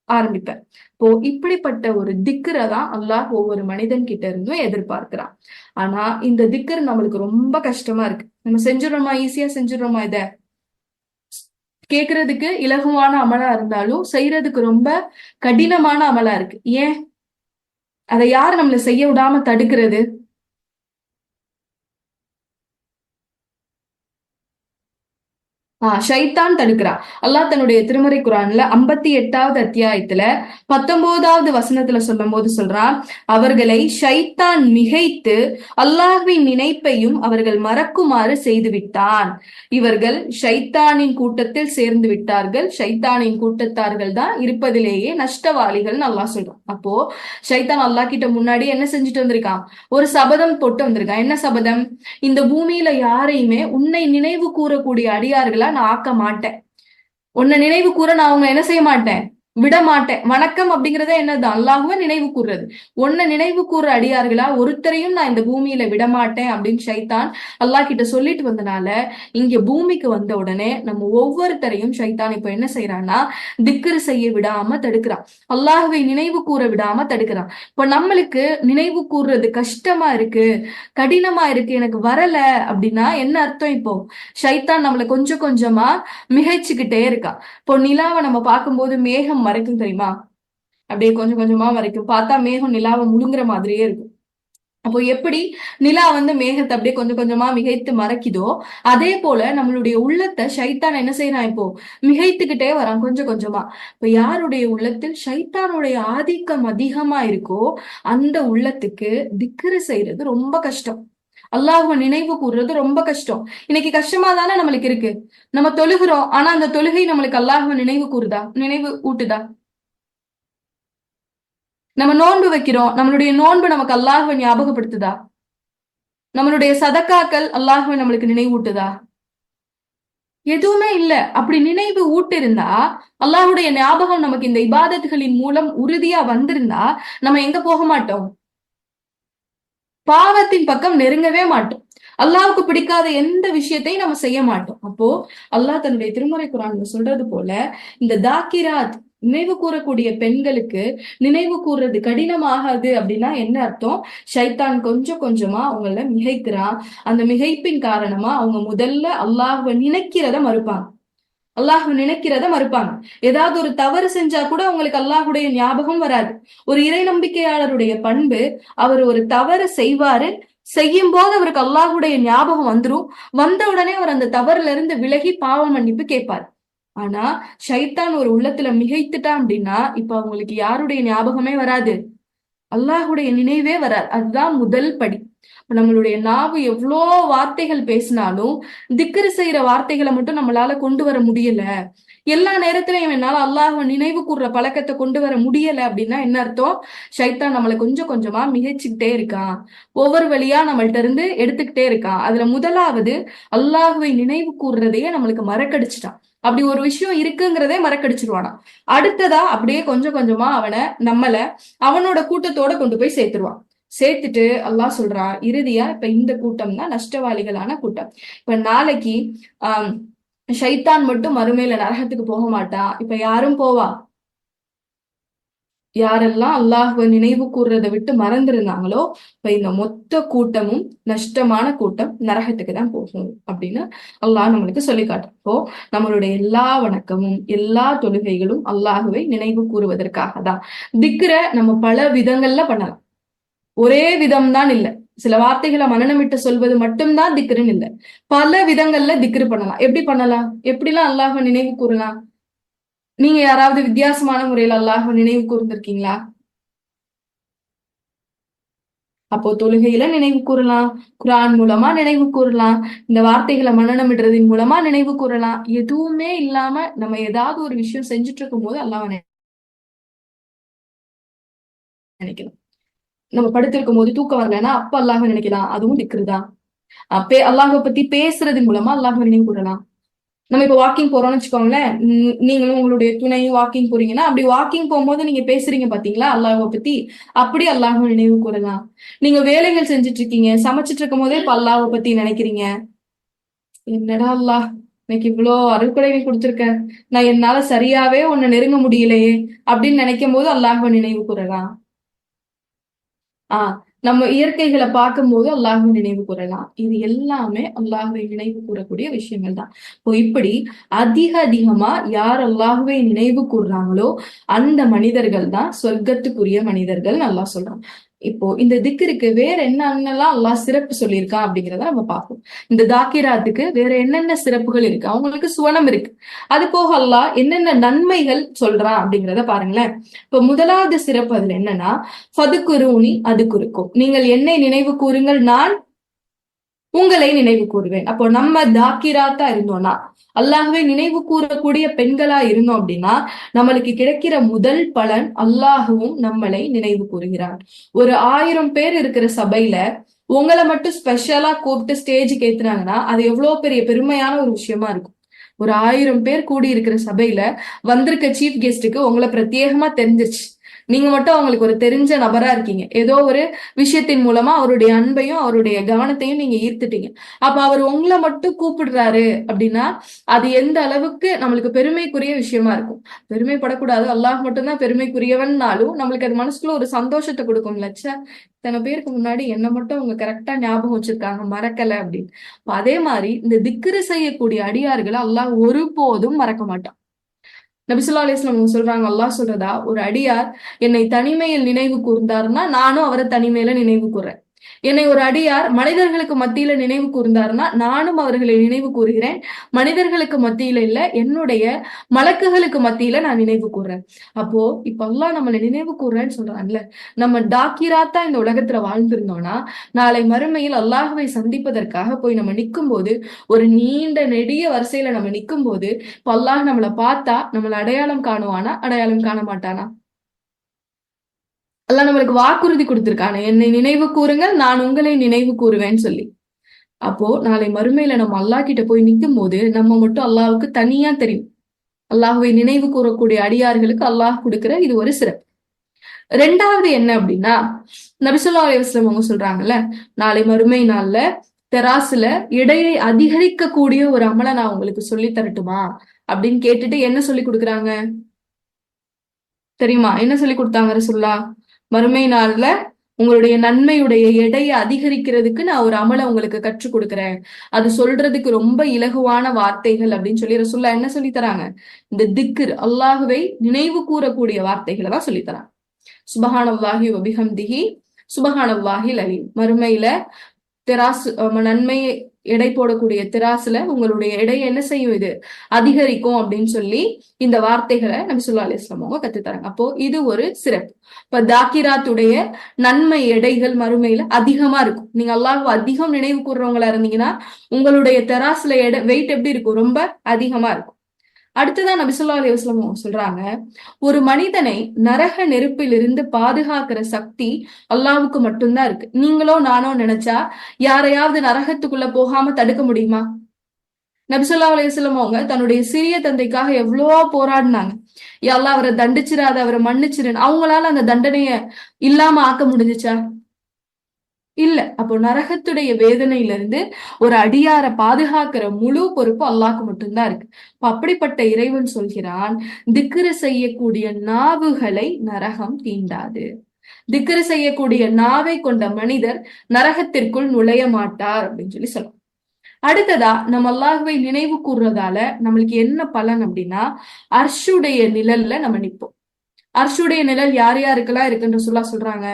ஆரம்பிப்பேன். இப்போ இப்படிப்பட்ட ஒரு திக்ரை தான் அல்லாஹ் ஒவ்வொரு மனிதன் கிட்ட இருந்தும் எதிர்பார்க்கிறான். ஆனா இந்த திக்ர் நம்மளுக்கு ரொம்ப கஷ்டமா இருக்கு. நம்ம செஞ்சுடுறோமா? ஈஸியா செஞ்சுடுறோமா? இத கேக்குறதுக்கு இலகுவான அமலா இருந்தாலும் செய்யறதுக்கு ரொம்ப கடினமான அமலா இருக்கு. ஏன்? அதை யார் நம்மள செய்ய விடாம தடுக்கிறது? ஷைத்தான் தடுக்கிறான். அல்லாஹ் தன்னுடைய திருமறை குரான்ல 58வது அத்தியாயத்துல 19வது வசனத்துல சொல்லும் போது சொல்றான், அவர்களை ஷைத்தான் மிகைத்து அல்லாஹ்வின் நினைப்பையும் அவர்கள் மறக்குமாறு செய்து விட்டான். இவர்கள் ஷைத்தானின் கூட்டத்தில் சேர்ந்து விட்டார்கள். ஷைத்தானின் கூட்டத்தார்கள் தான் இருப்பதிலேயே நஷ்டவாளிகள் அல்லாஹ் சொல்றான். அப்போ ஷைத்தான் அல்லாஹ் கிட்ட முன்னாடி என்ன செஞ்சுட்டு வந்திருக்கான்? ஒரு சபதம் போட்டு வந்திருக்கான். என்ன சபதம்? இந்த பூமியில யாரையுமே உன்னை நினைவு கூறக்கூடிய அடியார்களா நான் ஆக்க மாட்டேன். உன்னை நினைவு கூற நான் அவங்க என்ன செய்ய மாட்டேன்? விடமாட்டேன். வணக்கம் அப்படிங்கறத என்னது? அல்லாஹ்வை நினைவு கூறுறது. உன்னை நினைவு கூற அடியார்களா ஒருத்தரையும் நான் இந்த பூமியில விடமாட்டேன் அப்படின்னு ஷைத்தான் அல்லாஹ் கிட்ட சொல்லிட்டு வந்தனால இங்க பூமிக்கு வந்த உடனே நம்ம ஒவ்வொருத்தரையும் ஷைத்தான் இப்ப என்ன செய்யறான்னா திக்ரு செய்ய விடாம தடுக்கிறான். அல்லாஹ்வை நினைவு கூற விடாம தடுக்கிறான். இப்ப நம்மளுக்கு நினைவு கூறுறது கஷ்டமா இருக்கு, கடினமா இருக்கு, எனக்கு வரல அப்படின்னா என்ன அர்த்தம்? இப்போ ஷைத்தான் நம்மளை கொஞ்சம் கொஞ்சமா மிகைச்சுக்கிட்டே இருக்கான். இப்போ நிலாவை நம்ம பார்க்கும்போது மேகம் மறைக்கும் தெரியுமா? அப்படியே கொஞ்சம் கொஞ்சமா மறைக்கும். பார்த்தா மேகம் நிலாவை முழுங்குற மாதிரியே இருக்கும். அப்போ எப்படி நிலா மேகத்தை அப்படியே கொஞ்சம் கொஞ்சமா மிகைத்து மறைக்குதோ அதே போல நம்மளுடைய உள்ளத்தை ஷைத்தான் என்ன செய்யறான்? இப்போ மிகைத்துக்கிட்டே வரான் கொஞ்சம் கொஞ்சமா. இப்ப யாருடைய உள்ளத்தில் ஷைத்தானுடைய ஆதிக்கம் அதிகமா இருக்கோ அந்த உள்ளத்துக்கு திக்ரு செய்யறது ரொம்ப கஷ்டம். அல்லாஹ்வை நினைவு கூறுறது ரொம்ப கஷ்டம். இன்னைக்கு கஷ்டமா தானே நம்மளுக்கு இருக்கு. நம்ம தொழுகிறோம், ஆனா அந்த தொழுகை நம்மளுக்கு அல்லாஹ்வை நினைவு கூறுதா? நினைவு ஊட்டுதா? நம்ம நோன்பு வைக்கிறோம், நம்மளுடைய நோன்பு நமக்கு அல்லாஹ்வை ஞாபகப்படுத்துதா? நம்மளுடைய சதக்காக்கள் அல்லாஹ்வை நம்மளுக்கு நினைவூட்டுதா? எதுவுமே இல்ல. அப்படி நினைவு ஊட்டிருந்தா, அல்லாஹ்வுடைய ஞாபகம் நமக்கு இந்த இபாதத்துகளின் மூலம் உறுதியா வந்திருந்தா நம்ம எங்க போக மாட்டோம்? பாவத்தின் பக்கம் நெருங்கவே மாட்டோம். அல்லாஹ்வுக்கு பிடிக்காத எந்த விஷயத்தையும் நம்ம செய்ய மாட்டோம். அப்போ அல்லாஹ் தன்னுடைய திருமறை குர்ஆன்ல சொல்றது போல இந்த தாக்கிராத் நினைவு கூறக்கூடிய பெண்களுக்கு நினைவு கூறுறது கடினமாகாது அப்படின்னா என்ன அர்த்தம்? ஷைத்தான் கொஞ்சம் கொஞ்சமா அவங்கள மிகைக்கிறான். அந்த மிகைப்பின் காரணமா அவங்க முதல்ல அல்லாஹ்வை நினைக்கிறத மறுப்பாங்க. ஏதாவது ஒரு தவறு செஞ்சா கூட அவங்களுக்கு அல்லாஹுடைய ஞாபகம் வராது. ஒரு இறை நம்பிக்கையாளருடைய பண்பு, அவர் ஒரு தவறு செய்வாரு, செய்யும் போது அவருக்கு அல்லாஹுடைய ஞாபகம் வந்துரும். வந்த உடனே அவர் அந்த தவறுல இருந்து விலகி பாவ மன்னிப்பு கேட்பார். ஆனா ஷைத்தான் ஒரு உள்ளத்துல மிகைத்துட்டான் அப்படின்னா இப்ப அவங்களுக்கு யாருடைய ஞாபகமே வராது? அல்லாஹுடைய நினைவே வராது. அதுதான் முதல் படி. நம்மளுடைய நாவு எவ்வளோ வார்த்தைகள் பேசினாலும் திக்ரு செய்யற வார்த்தைகளை மட்டும் நம்மளால கொண்டு வர முடியல. எல்லா நேரத்திலையும் என்னால அல்லாஹ்வை நினைவு கூறுற பழக்கத்தை கொண்டு வர முடியல அப்படின்னா என்ன அர்த்தம்? ஷைத்தான் நம்மளை கொஞ்சம் கொஞ்சமா மிகைச்சுக்கிட்டே இருக்கான். ஒவ்வொரு வழியா நம்மள்ட்ட இருந்து எடுத்துக்கிட்டே இருக்கான். அதுல முதலாவது அல்லாஹ்வை நினைவு கூறுறதையே நம்மளுக்கு மறக்கடிச்சிட்டான். அப்படி ஒரு விஷயம் இருக்குங்கிறதே மறக்கடிச்சிருவானா. அடுத்ததா அப்படியே கொஞ்சம் கொஞ்சமா அவனோட கூட்டத்தோட கொண்டு போய் சேர்த்துருவான். சேர்த்துட்டு அல்லாஹ் சொல்றான், இறுதியா இப்ப இந்த கூட்டம் தான் நஷ்டவாளிகளான கூட்டம். இப்ப நாளைக்கு ஆஹ் ஷைத்தான் மட்டும் மறுமையில நரகத்துக்கு போக மாட்டான். இப்ப யாரும் போவா? யாரெல்லாம் அல்லாஹ்வை நினைவு கூறுறதை விட்டு மறந்திருந்தாங்களோ இப்ப இந்த மொத்த கூட்டமும் நஷ்டமான கூட்டம் நரகத்துக்கு தான் போகும் அப்படின்னு அல்லாஹ் நம்மளுக்கு சொல்லி காட்டுறப்போ நம்மளுடைய எல்லா வணக்கமும் எல்லா தொழுகைகளும் அல்லாஹுவை நினைவு கூறுவதற்காக தான். திக்ர நம்ம பல விதங்கள்ல பண்ணலாம். ஒரே விதம் தான் இல்ல. சில வார்த்தைகளை மனநமிட்டு சொல்வது மட்டும்தான் திக்ருன்னு இல்ல. பல விதங்கள்ல திக்ரு பண்ணலாம். எப்படி பண்ணலாம்? எப்படிலாம் அல்லாஹ்வை நினைவு கூறலாம்? நீங்க யாராவது வித்தியாசமான முறையில அல்லாஹ்வை நினைவு கூர்ந்திருக்கீங்களா? அப்போ தொழுகையில நினைவு கூறலாம், குர்ஆன் மூலமா நினைவு கூறலாம், இந்த வார்த்தைகளை மனநமிடுறதின் மூலமா நினைவு கூறலாம். எதுவுமே இல்லாம நம்ம ஏதாவது ஒரு விஷயம் செஞ்சுட்டு இருக்கும் போது அல்லாஹ்வை நினைக்கலாம். நம்ம படுத்திருக்கும் போது தூக்கம் வரலன்னா அப்ப அல்லாஹ்வை நினைக்கலாம், அதுவும் திக்ரு தான். அல்லாஹ்வை பத்தி பேசுறதன் மூலமா அல்லாஹ்வை நினைவு கூறலாம். நம்ம இப்ப வாக்கிங் போறோம்னு வச்சுக்கோங்களேன். நீங்களும் உங்களுடைய துணையும் வாக்கிங் போறீங்கன்னா அப்படி வாக்கிங் போகும்போது நீங்க பேசுறீங்க பாத்தீங்களா அல்லாஹ்வை பத்தி, அப்படி அல்லாஹ்வை நினைவு கூறலாம். நீங்க வேலைகள் செஞ்சுட்டு இருக்கீங்க, சமைச்சிட்டு இருக்கும் போதே இப்ப அல்லாஹ்வை பத்தி நினைக்கிறீங்க. என்னடா அல்லாஹ் எனக்கு இவ்வளோ அருட்கொடைகள் கொடுத்திருக்க, நான் என்னால சரியாவே உன்னை நெருங்க முடியலையே அப்படின்னு நினைக்கும் போது அல்லாஹ்வை நினைவு கூறலாம். நம்ம இயற்கைகளை பார்க்கும்போது அல்லாஹ்வை நினைவு கூறலாம். இது எல்லாமே அல்லாஹ்வை நினைவு கூறக்கூடிய விஷயங்கள் தான். இப்போ இப்படி அதிகமா யார் அல்லாஹ்வை நினைவு கூறுறாங்களோ அந்த மனிதர்கள் தான் சொர்க்கத்துக்குரிய மனிதர்கள் அல்லாஹ் சொல்றான். இப்போ இந்த திக்ருக்கு வேற என்னென்னலாம் அல்லாஹ் சிறப்பு சொல்லியிருக்கான் அப்படிங்கிறத நம்ம பார்ப்போம். இந்த தாக்கிராத்துக்கு வேற என்னென்ன சிறப்புகள் இருக்கு? அவங்களுக்கு சுவனம் இருக்கு. அது போக அல்லாஹ் என்னென்ன நன்மைகள் சொல்றான் அப்படிங்கிறத பாருங்களேன். இப்ப முதலாவது சிறப்பு அதுல என்னன்னா, ஃபதுக்குரூனி அதுக்குருக்கும், நீங்கள் என்னை நினைவு கூறுங்கள், நான் உங்களை நினைவு கூறுவேன். அப்போ நம்ம தாக்கிராத்தா இருந்தோம்னா, அல்லாஹ்வை நினைவு கூறக்கூடிய பெண்களா இருந்தோம் அப்படின்னா நம்மளுக்கு கிடைக்கிற முதல் பலன் அல்லாஹுவும் நம்மளை நினைவு கூறுகிறார். ஒரு 1000 பேர் இருக்கிற சபையில உங்களை மட்டும் ஸ்பெஷலா கூப்பிட்டு ஸ்டேஜுக்கு ஏத்துனாங்கன்னா அது எவ்வளவு பெரிய பெருமையான ஒரு விஷயமா இருக்கும். ஒரு 1000 பேர் கூடி இருக்கிற சபையில வந்திருக்க சீஃப் கெஸ்டுக்கு உங்களை பிரத்யேகமா தெரிஞ்சிருச்சு. நீங்க மட்டும் அவங்களுக்கு ஒரு தெரிஞ்ச நபரா இருக்கீங்க. ஏதோ ஒரு விஷயத்தின் மூலமா அவருடைய அன்பையும் அவருடைய கவனத்தையும் நீங்க ஈர்த்துட்டீங்க. அப்ப அவர் உங்களை மட்டும் கூப்பிடுறாரு அப்படின்னா அது எந்த அளவுக்கு நம்மளுக்கு பெருமைக்குரிய விஷயமா இருக்கும். பெருமைப்படக்கூடாது, அல்லாஹ் மட்டும்தான் பெருமைக்குரியவன்னாலும் நம்மளுக்கு அது மனசுக்குள்ள ஒரு சந்தோஷத்தை கொடுக்கும். லட்ச இத்தனை பேருக்கு முன்னாடி என்ன மட்டும் அவங்க கரெக்டா ஞாபகம் வச்சிருக்காங்க, மறக்கல அப்படின்னு. அதே மாதிரி இந்த திக்ரு செய்யக்கூடிய அடியார்களை அல்லாஹ் ஒருபோதும் மறக்க மாட்டான். நபி ஸல்லல்லாஹு அலைஹி வஸல்லம் சொல்றாங்க, அல்லாஹ் சொல்றதா, ஒரு அடியார் என்னை தனிமையில் நினைவு கூர்ந்தாருன்னா நானும் அவரை தனிமையில நினைவு கூர்றேன். என்னை ஒரு அடியார் மனிதர்களுக்கு மத்தியில நினைவு கூர்ந்தாருன்னா நானும் அவர்களை நினைவு கூறுகிறேன். மனிதர்களுக்கு மத்தியில இல்ல, என்னுடைய மலக்குகளுக்கு மத்தியில நான் நினைவு கூர்றேன். அப்போ இப்ப அல்லாஹ் நம்மளை நினைவு கூர்றேன்னு சொல்றான்ல, நம்ம டாக்கிராத்தா இந்த உலகத்துல வாழ்ந்திருந்தோம்னா நாளை மறுமையில் அல்லாஹ்வை சந்திப்பதற்காக போய் நம்ம நிற்கும் போது, ஒரு நீண்ட நெடிய வரிசையில நம்ம நிற்கும் போது இப்ப அல்லாஹ் நம்மளை பார்த்தா நம்மளை அடையாளம் காணுவானா, அடையாளம் காண மாட்டானா? அல்லாஹ் நம்மளுக்கு வாக்குறுதி கொடுத்திருக்கானே, என்னை நினைவு கூறுங்கள் நான் உங்களை நினைவு கூறுவேன்னு சொல்லி. அப்போ நாளை மறுமையில நம்ம அல்லாஹ் கிட்ட போய் நிற்கும் போது நம்ம மட்டும் அல்லாஹ்வுக்கு தனியா தெரியும். அல்லாஹ்வை நினைவு கூறக்கூடிய அடியார்களுக்கு அல்லாஹ் கொடுக்கிற இது ஒரு சிறப்பு. ரெண்டாவது என்ன அப்படின்னா, நபி ஸல்லல்லாஹு அலைஹி வஸல்லம் அவங்க சொல்றாங்கல்ல, நாளை மறுமை நாள்ல தெராசுல எடையை அதிகரிக்கக்கூடிய ஒரு அமலை நான் உங்களுக்கு சொல்லி தரட்டுமா அப்படின்னு கேட்டுட்டு என்ன சொல்லி கொடுக்குறாங்க தெரியுமா? என்ன சொல்லி கொடுத்தாங்க ரசூலுல்லாஹ்? மறுமை நாள்ல உங்களுடைய நன்மையுடைய எடையை அதிகரிக்கிறதுக்கு நான் ஒரு அமலை உங்களுக்கு கற்றுக் கொடுக்குறேன். அது சொல்றதுக்கு ரொம்ப இலகுவான வார்த்தைகள் அப்படின்னு சொல்லி ரசூலுல்லாஹ் என்ன சொல்லி தராங்க? இந்த திக்ர், அல்லாஹ்வை நினைவு கூறக்கூடிய வார்த்தைகளை தான் சொல்லி தராங்க. சுபஹானல்லாஹி வ பிஹம்திஹி சுபஹானல்லாஹில் அலீம். மறுமையில தெராசு நன்மை எடை போடக்கூடிய தெராசுல உங்களுடைய எடையை என்ன செய்யும், இது அதிகரிக்கும் அப்படின்னு சொல்லி இந்த வார்த்தைகளை நபி ஸல்லல்லாஹு அலைஹி வஸல்லம் அவங்க கத்துத்தராங்க. அப்போ இது ஒரு சிறப்பு. இப்ப தாக்கிராத்துடைய நன்மை எடைகள் மறுமையில அதிகமா இருக்கும். நீங்க அல்லாஹ் அதிகம் நினைவு கூறுறவங்களா இருந்தீங்கன்னா உங்களுடைய தெராசுல வெயிட் எப்படி இருக்கும், ரொம்ப அதிகமா இருக்கும். அடுத்ததான் நபி ஸல்லல்லாஹு அலைஹி வஸல்லம் சொல்றாங்க, ஒரு மனிதனை நரக நெருப்பிலிருந்து பாதுகாக்கிற சக்தி அல்லாஹ்வுக்கு மட்டும்தான் இருக்கு. நீங்களோ நானோ நினைச்சா யாரையாவது நரகத்துக்குள்ள போகாம தடுக்க முடியுமா? நபி ஸல்லல்லாஹு அலைஹி வஸல்லம் அவங்க தன்னுடைய சிறிய தந்தைக்காக எவ்வளவோ போராடினாங்க. யா அல்லாஹ் அவரை தண்டிச்சிடாத, அவரை மன்னிச்சிருன்னு. அவங்களால அந்த தண்டனைய இல்லாம ஆக்க முடிஞ்சுச்சா? இல்ல. அப்போ நரகத்துடைய வேதனையிலிருந்து ஒரு அடியார பாதுகாக்கிற முழு பொறுப்பு அல்லாஹ்க்கு மட்டும்தான் இருக்கு. அப்படிப்பட்ட இறைவன் சொல்கிறான், திக்ரு செய்யக்கூடிய நாவுகளை நரகம் தீண்டாது. திக்ரு செய்யக்கூடிய நாவை கொண்ட மனிதர் நரகத்திற்குள் நுழைய மாட்டார் அப்படின்னு சொல்லி சொல்லுவோம். அடுத்ததா நம்ம அல்லாஹ்வை நினைவு கூறுறதால நம்மளுக்கு என்ன பலன் அப்படின்னா, அர்ஷுடைய நிழல்ல நம்ம நிற்போம். அர்ஷுடைய நிழல் யார் யாருக்கெல்லாம் இருக்குன்னு ரசூலுல்லாஹ் சொல்றாங்க?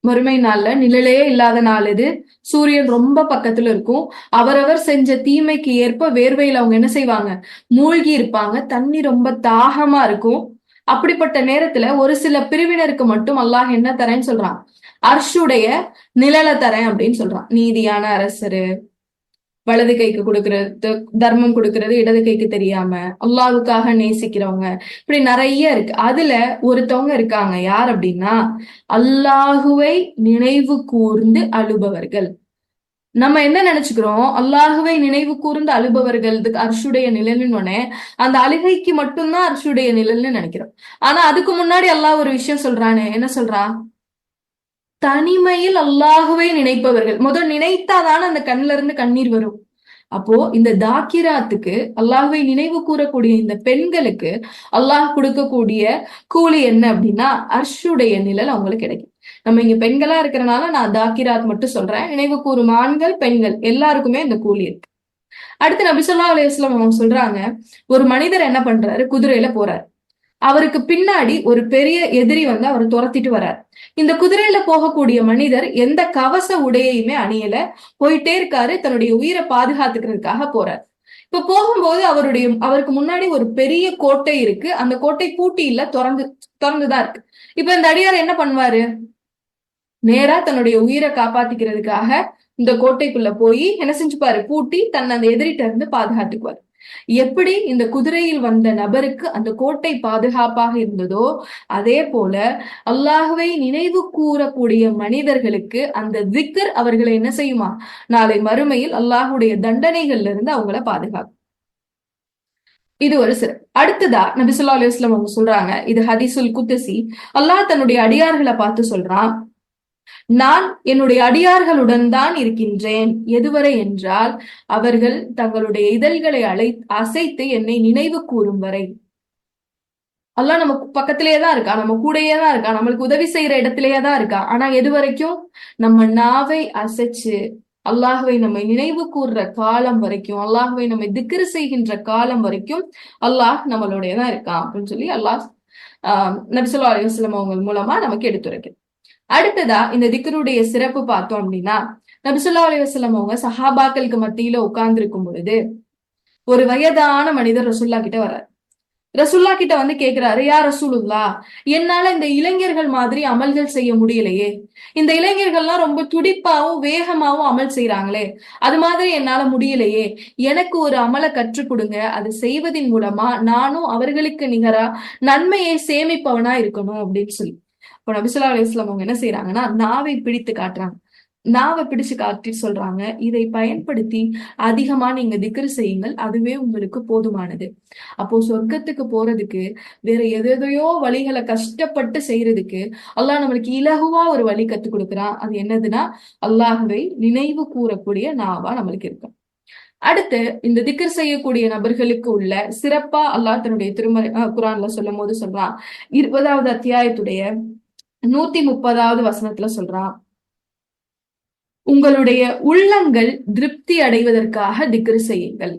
மறுமை நாள்ல நிழலே இல்லாத நாள் இது. சூரியன் ரொம்ப பக்கத்துல இருக்கும். அவரவர் செஞ்ச தீமைக்கு ஏற்ப வேர்வையில அவங்க என்ன செய்வாங்க, மூழ்கி இருப்பாங்க. தண்ணி ரொம்ப தாகமா இருக்கும். அப்படிப்பட்ட நேரத்துல ஒரு சில பிரிவினருக்கு மட்டும் அல்லாஹ் என்ன தரேன்னு சொல்றான், அர்ஷுடைய நிழலை தரேன் அப்படின்னு சொல்றான். நீதியான அரசரு, வலது கைக்கு கொடுக்கறது, தர்மம் கொடுக்கறது இடது கைக்கு தெரியாம, அல்லாஹ்வுக்காக நேசிக்கிறவங்க, இப்படி நிறைய இருக்கு. அதுல ஒருத்தவங்க இருக்காங்க, யார் அப்படின்னா அல்லாஹுவை நினைவு கூர்ந்து அழுபவர்கள். நம்ம என்ன நினைச்சுக்கிறோம், அல்லாஹுவை நினைவு கூர்ந்து அழுபவர்களுக்கு அர்ஷுடைய நிழல்னு அந்த அழுகைக்கு மட்டும்தான் அர்ஷுடைய நிழல்னு நினைக்கிறோம். ஆனா அதுக்கு முன்னாடி அல்லாஹ் ஒரு விஷயம் சொல்றானே, என்ன சொல்றா? தனிமையில் அல்லாஹுவை நினைப்பவர்கள். முதல் நினைத்தாதான அந்த கண்ணுல இருந்து கண்ணீர் வரும். அப்போ இந்த தாக்கிராத்துக்கு, அல்லாஹ்வை நினைவு கூறக்கூடிய இந்த பெண்களுக்கு அல்லாஹ் கொடுக்கக்கூடிய கூலி என்ன அப்படின்னா, அர்ஷுடைய நிழல் அவங்களுக்கு கிடைக்கும். நம்ம இங்க பெண்களா இருக்கிறனால நான் தாக்கிராத் மட்டும் சொல்றேன். நினைவு கூறும் ஆண்கள் பெண்கள் எல்லாருக்குமே இந்த கூலி இருக்கு. அடுத்து நபி ஸல்லல்லாஹு அலைஹி வஸல்லம் அவங்க சொல்றாங்க, ஒரு மனிதர் என்ன பண்றாரு, குதிரையில போறாரு. அவருக்கு பின்னாடி ஒரு பெரிய எதிரி வந்து அவரை துரத்திட்டு வர்றாரு. இந்த குதிரையில போகக்கூடிய மனிதர் எந்த கவச உடையுமே அணியல, போயிட்டே இருக்காரு, தன்னுடைய உயிரை பாதுகாத்துக்கிறதுக்காக போறாரு. இப்ப போகும்போது அவருக்கு முன்னாடி ஒரு பெரிய கோட்டை இருக்கு. அந்த கோட்டை பூட்டி இல்ல, திறந்துதான் இருக்கு. இப்ப இந்த அடியார் என்ன பண்ணுவாரு, நேரா தன்னுடைய உயிரை காப்பாத்திக்கிறதுக்காக இந்த கோட்டைக்குள்ள போய் என்ன செஞ்சுப்பாரு, பூட்டி தன்னை அந்த எதிரிட்ட இருந்து பாதுகாத்துக்குவாரு. எப்படி இந்த குதிரையில் வந்த நபருக்கு அந்த கோட்டை பாதுகாப்பாக இருந்ததோ, அதே போல அல்லாஹுவை நினைவு கூறக்கூடிய மனிதர்களுக்கு அந்த திக்ர் அவர்களை என்ன செய்யுமா, நாளை மறுமையில் அல்லாஹுடைய தண்டனைகள்ல இருந்து அவங்கள பாதுகாக்கும். இது ஒரு சிறப்பு. அடுத்ததா நபி ஸல்லல்லாஹு அலைஹி வஸல்லம் அவங்க சொல்றாங்க, இது ஹதீஸுல் குத்ஸி, அல்லாஹ் தன்னுடைய அடியார்களை பார்த்து சொல்றான், நான் என்னுடைய அடியார்களுடன் தான் இருக்கின்றேன். எதுவரை என்றால் அவர்கள் தங்களுடைய இதழ்களை அசைத்து என்னை நினைவு கூறும் வரை. அல்லாஹ் நம்ம பக்கத்திலேயே தான் இருக்கா, நம்ம கூடயே தான் இருக்கா, நம்மளுக்கு உதவி செய்யற இடத்திலேயே தான் இருக்கா. ஆனா எது வரைக்கும்? நம்ம நாவை அசைச்சு அல்லாஹுவை நம்ம நினைவு கூறுற காலம் வரைக்கும், அல்லாஹுவை நம்ம திக்ர் செய்கின்ற காலம் வரைக்கும் அல்லாஹ் நம்மளோடயதான் இருக்கான் அப்படின்னு சொல்லி அல்லாஹ் நபி ஸல்லல்லாஹு அலைஹி வஸல்லம் அவங்க மூலமா நமக்கு எடுத்துரைக்குது. அடுத்ததா இந்த திக்ருடைய சிறப்பு பார்த்தோம் அப்படின்னா, நபி ஸல்லல்லாஹு அலைஹி வஸல்லம் அவங்க சஹாபாக்களுக்கு மத்தியில உட்கார்ந்து இருக்கும் பொழுது ஒரு வயதான மனிதர் ரசூல்லா கிட்ட வர்றாரு. ரசூல்லா கிட்ட வந்து கேக்குறாரு, யா ரசூலுல்லா, என்னால இந்த இளைஞர்கள் மாதிரி அமல்கள் செய்ய முடியலையே, இந்த இளைஞர்கள்லாம் ரொம்ப துடிப்பாவும் வேகமாவும் அமல் செய்யறாங்களே, அது மாதிரி என்னால முடியலையே, எனக்கு ஒரு அமலை கற்றுக் கொடுங்க, அது செய்வதன் மூலமா நானும் அவர்களுக்கு நிகரா நன்மையை சேமிப்பவனா இருக்கணும் அப்படின்னு சொல்லி. இப்போ நபி ஸல்லல்லாஹு அலைஹி வஸல்லம் அவங்க என்ன செய்யறாங்கன்னா, நாவை பிடித்து காட்டுறாங்க. நாவை பிடிச்சு காட்டி சொல்றாங்க, இதை பயன்படுத்தி அதிகமா நீங்க திக்ர் செய்யுங்கள், அதுவே உங்களுக்கு போதுமானது. அப்போ சொர்க்கத்துக்கு போறதுக்கு வேற எதையோ வழிகளை கஷ்டப்பட்டு செய்யறதுக்கு அல்லாஹ் நம்மளுக்கு இலகுவா ஒரு வழி கத்து கொடுக்குறான். அது என்னதுன்னா, அல்லாஹ்வை நினைவு கூறக்கூடிய நாவா நம்மளுக்கு இருக்கும். அடுத்து இந்த திக்ர் செய்யக்கூடிய நபர்களுக்கு உள்ள சிறப்பா அல்லாஹ் தன்னுடைய திருமறை குர்ஆன்ல சொல்லும் போது சொல்றான், 20வது அத்தியாயத்துடைய 130வது வசனத்துல சொல்றான், உங்களுடைய உள்ளங்கள் திருப்தி அடைவதற்காக திக்ர் செய்யுங்கள்.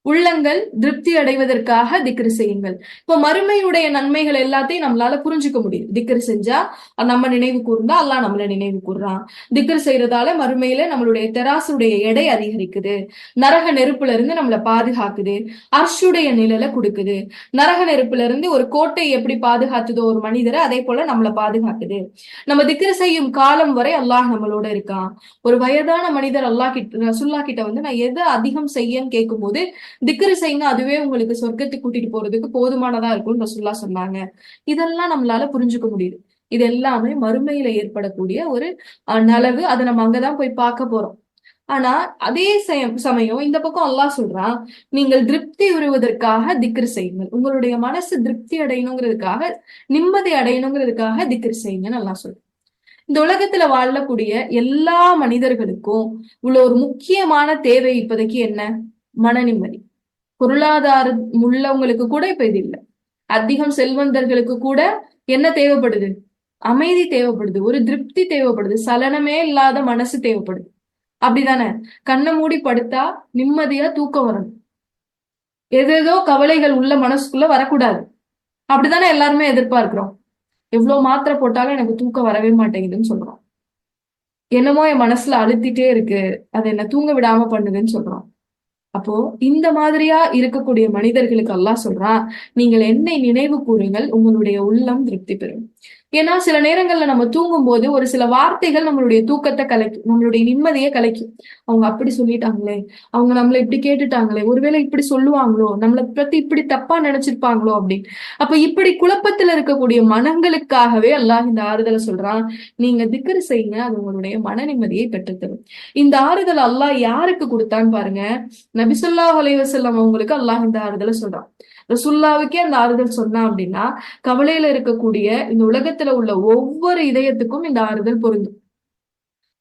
உள்ளங்கள் திருப்தி அடைவதற்காக திக்ர் செய்யுங்கள். இப்போ மறுமையுடைய நன்மைகள் எல்லாத்தையும் நம்மளால புரிஞ்சுக்க முடியும். திக்ர் செஞ்சா நம்ம நினைவு கூர்ந்தா அல்லாஹ் நம்மள நினைவு கூர்றான். திக்ர் செய்யறதால மறுமையில நம்மளுடைய தெராசுடைய எடை அதிகரிக்குது. நரக நெருப்புல இருந்து நம்மளை பாதுகாக்குது. அர்ஷுடைய நிழலை கொடுக்குது. நரக நெருப்புல இருந்து ஒரு கோட்டை எப்படி பாதுகாத்துதோ ஒரு மனிதரை, அதே போல நம்மளை பாதுகாக்குது. நம்ம திக்ர் செய்யும் காலம் வரை அல்லாஹ் நம்மளோட இருக்கான். ஒரு வயதான மனிதர் அல்லாஹ் கிட்ட ரசூலுல்லாஹ் கிட்ட வந்து நான் எதை அதிகம் செய்யன்னு கேட்கும் போது, திக்ர் செய்யுங்க, அதுவே உங்களுக்கு சொர்க்கத்துக்கு கூட்டிட்டு போறதுக்கு போதுமானதா இருக்கும்னு ரசூலுல்லாஹ் சொன்னாங்க. இதெல்லாம் நம்மளால புரிஞ்சுக்க முடியுது. இது எல்லாமே மறுமையில ஏற்படக்கூடிய ஒரு நலவு. அதை நம்ம அங்கதான் போய் பார்க்க போறோம். ஆனா அதே சமயம் இந்த பக்கம் அல்லாஹ் சொல்றான், நீங்கள் திருப்தி உறுவதற்காக திக்ர் செய்யுங்கள். உங்களுடைய மனசு திருப்தி அடையணுங்கிறதுக்காக, நிம்மதி அடையணுங்கிறதுக்காக திக்ர் செய்யுங்கன்னு அல்லாஹ் சொல்றான். இந்த உலகத்துல வாழக்கூடிய எல்லா மனிதர்களுக்கும் உள்ள ஒரு முக்கியமான தேவை இப்போதைக்கு என்ன? மன நிம்மதி. பொருளாதாரம் உள்ளவங்களுக்கு கூட இப்ப இது இல்லை. அதிகம் செல்வந்தர்களுக்கு கூட என்ன தேவைப்படுது? அமைதி தேவைப்படுது, ஒரு திருப்தி தேவைப்படுது, சலனமே இல்லாத மனசு தேவைப்படுது. அப்படிதானே? கண்ணை மூடி படுத்தா நிம்மதியா தூக்கம் வரணும். ஏதேதோ கவலைகள் உள்ள மனசுக்குள்ள வரக்கூடாது. அப்படித்தானே எல்லாருமே எதிர்பார்க்கிறோம். எவ்வளவு மாத்திரை போட்டாலும் எனக்கு தூக்கம் வரவே மாட்டேங்குதுன்னு சொல்றோம். என்னமோ என் மனசுல அழுத்திட்டே இருக்கு, அது என்ன தூங்க விடாம பண்ணுதுன்னு சொல்றோம். அப்போ இந்த மாதிரியா இருக்கக்கூடிய மனிதர்களுக்கு அல்லாஹ் சொல்றான், நீங்கள் என்னை நினைவு கூறுங்கள், உங்களுடைய உள்ளம் திருப்தி பெறும். ஏன்னா சில நேரங்கள்ல நம்ம தூங்கும் போது ஒரு சில வார்த்தைகள் நம்மளுடைய தூக்கத்தை கலைக்கும், நம்மளுடைய நிம்மதியை கலைக்கும். அவங்க அப்படி சொல்லிட்டாங்களே, அவங்க நம்மளை இப்படி கேட்டுட்டாங்களே, ஒருவேளை இப்படி சொல்லுவாங்களோ, நம்மளை பத்தி இப்படி தப்பா நினைச்சிருப்பாங்களோ அப்படின்னு. அப்ப இப்படி குழப்பத்துல இருக்கக்கூடிய மனங்களுக்காகவே அல்லாஹ் இந்த ஆறுதலை சொல்றான், நீங்க திக்ர் செய்யுங்க, அது உங்களுடைய மன நிம்மதியை பெற்றுத்தரும். இந்த ஆறுதல் அல்லாஹ் யாருக்கு கொடுத்தான்னு பாருங்க. நபி ஸல்லல்லாஹு அலைஹி வஸல்லம் அவங்களுக்கு அல்லாஹ் இந்த ஆறுதலை சொல்றான். ரசூலுல்லாஹ்வுக்கே அந்த ஆறுதல் சொன்னா அப்படின்னா, கவலையில இருக்கக்கூடிய இந்த உலகத்துல உள்ள ஒவ்வொரு இதயத்துக்கும் இந்த ஆறுதல் பொருந்தும்.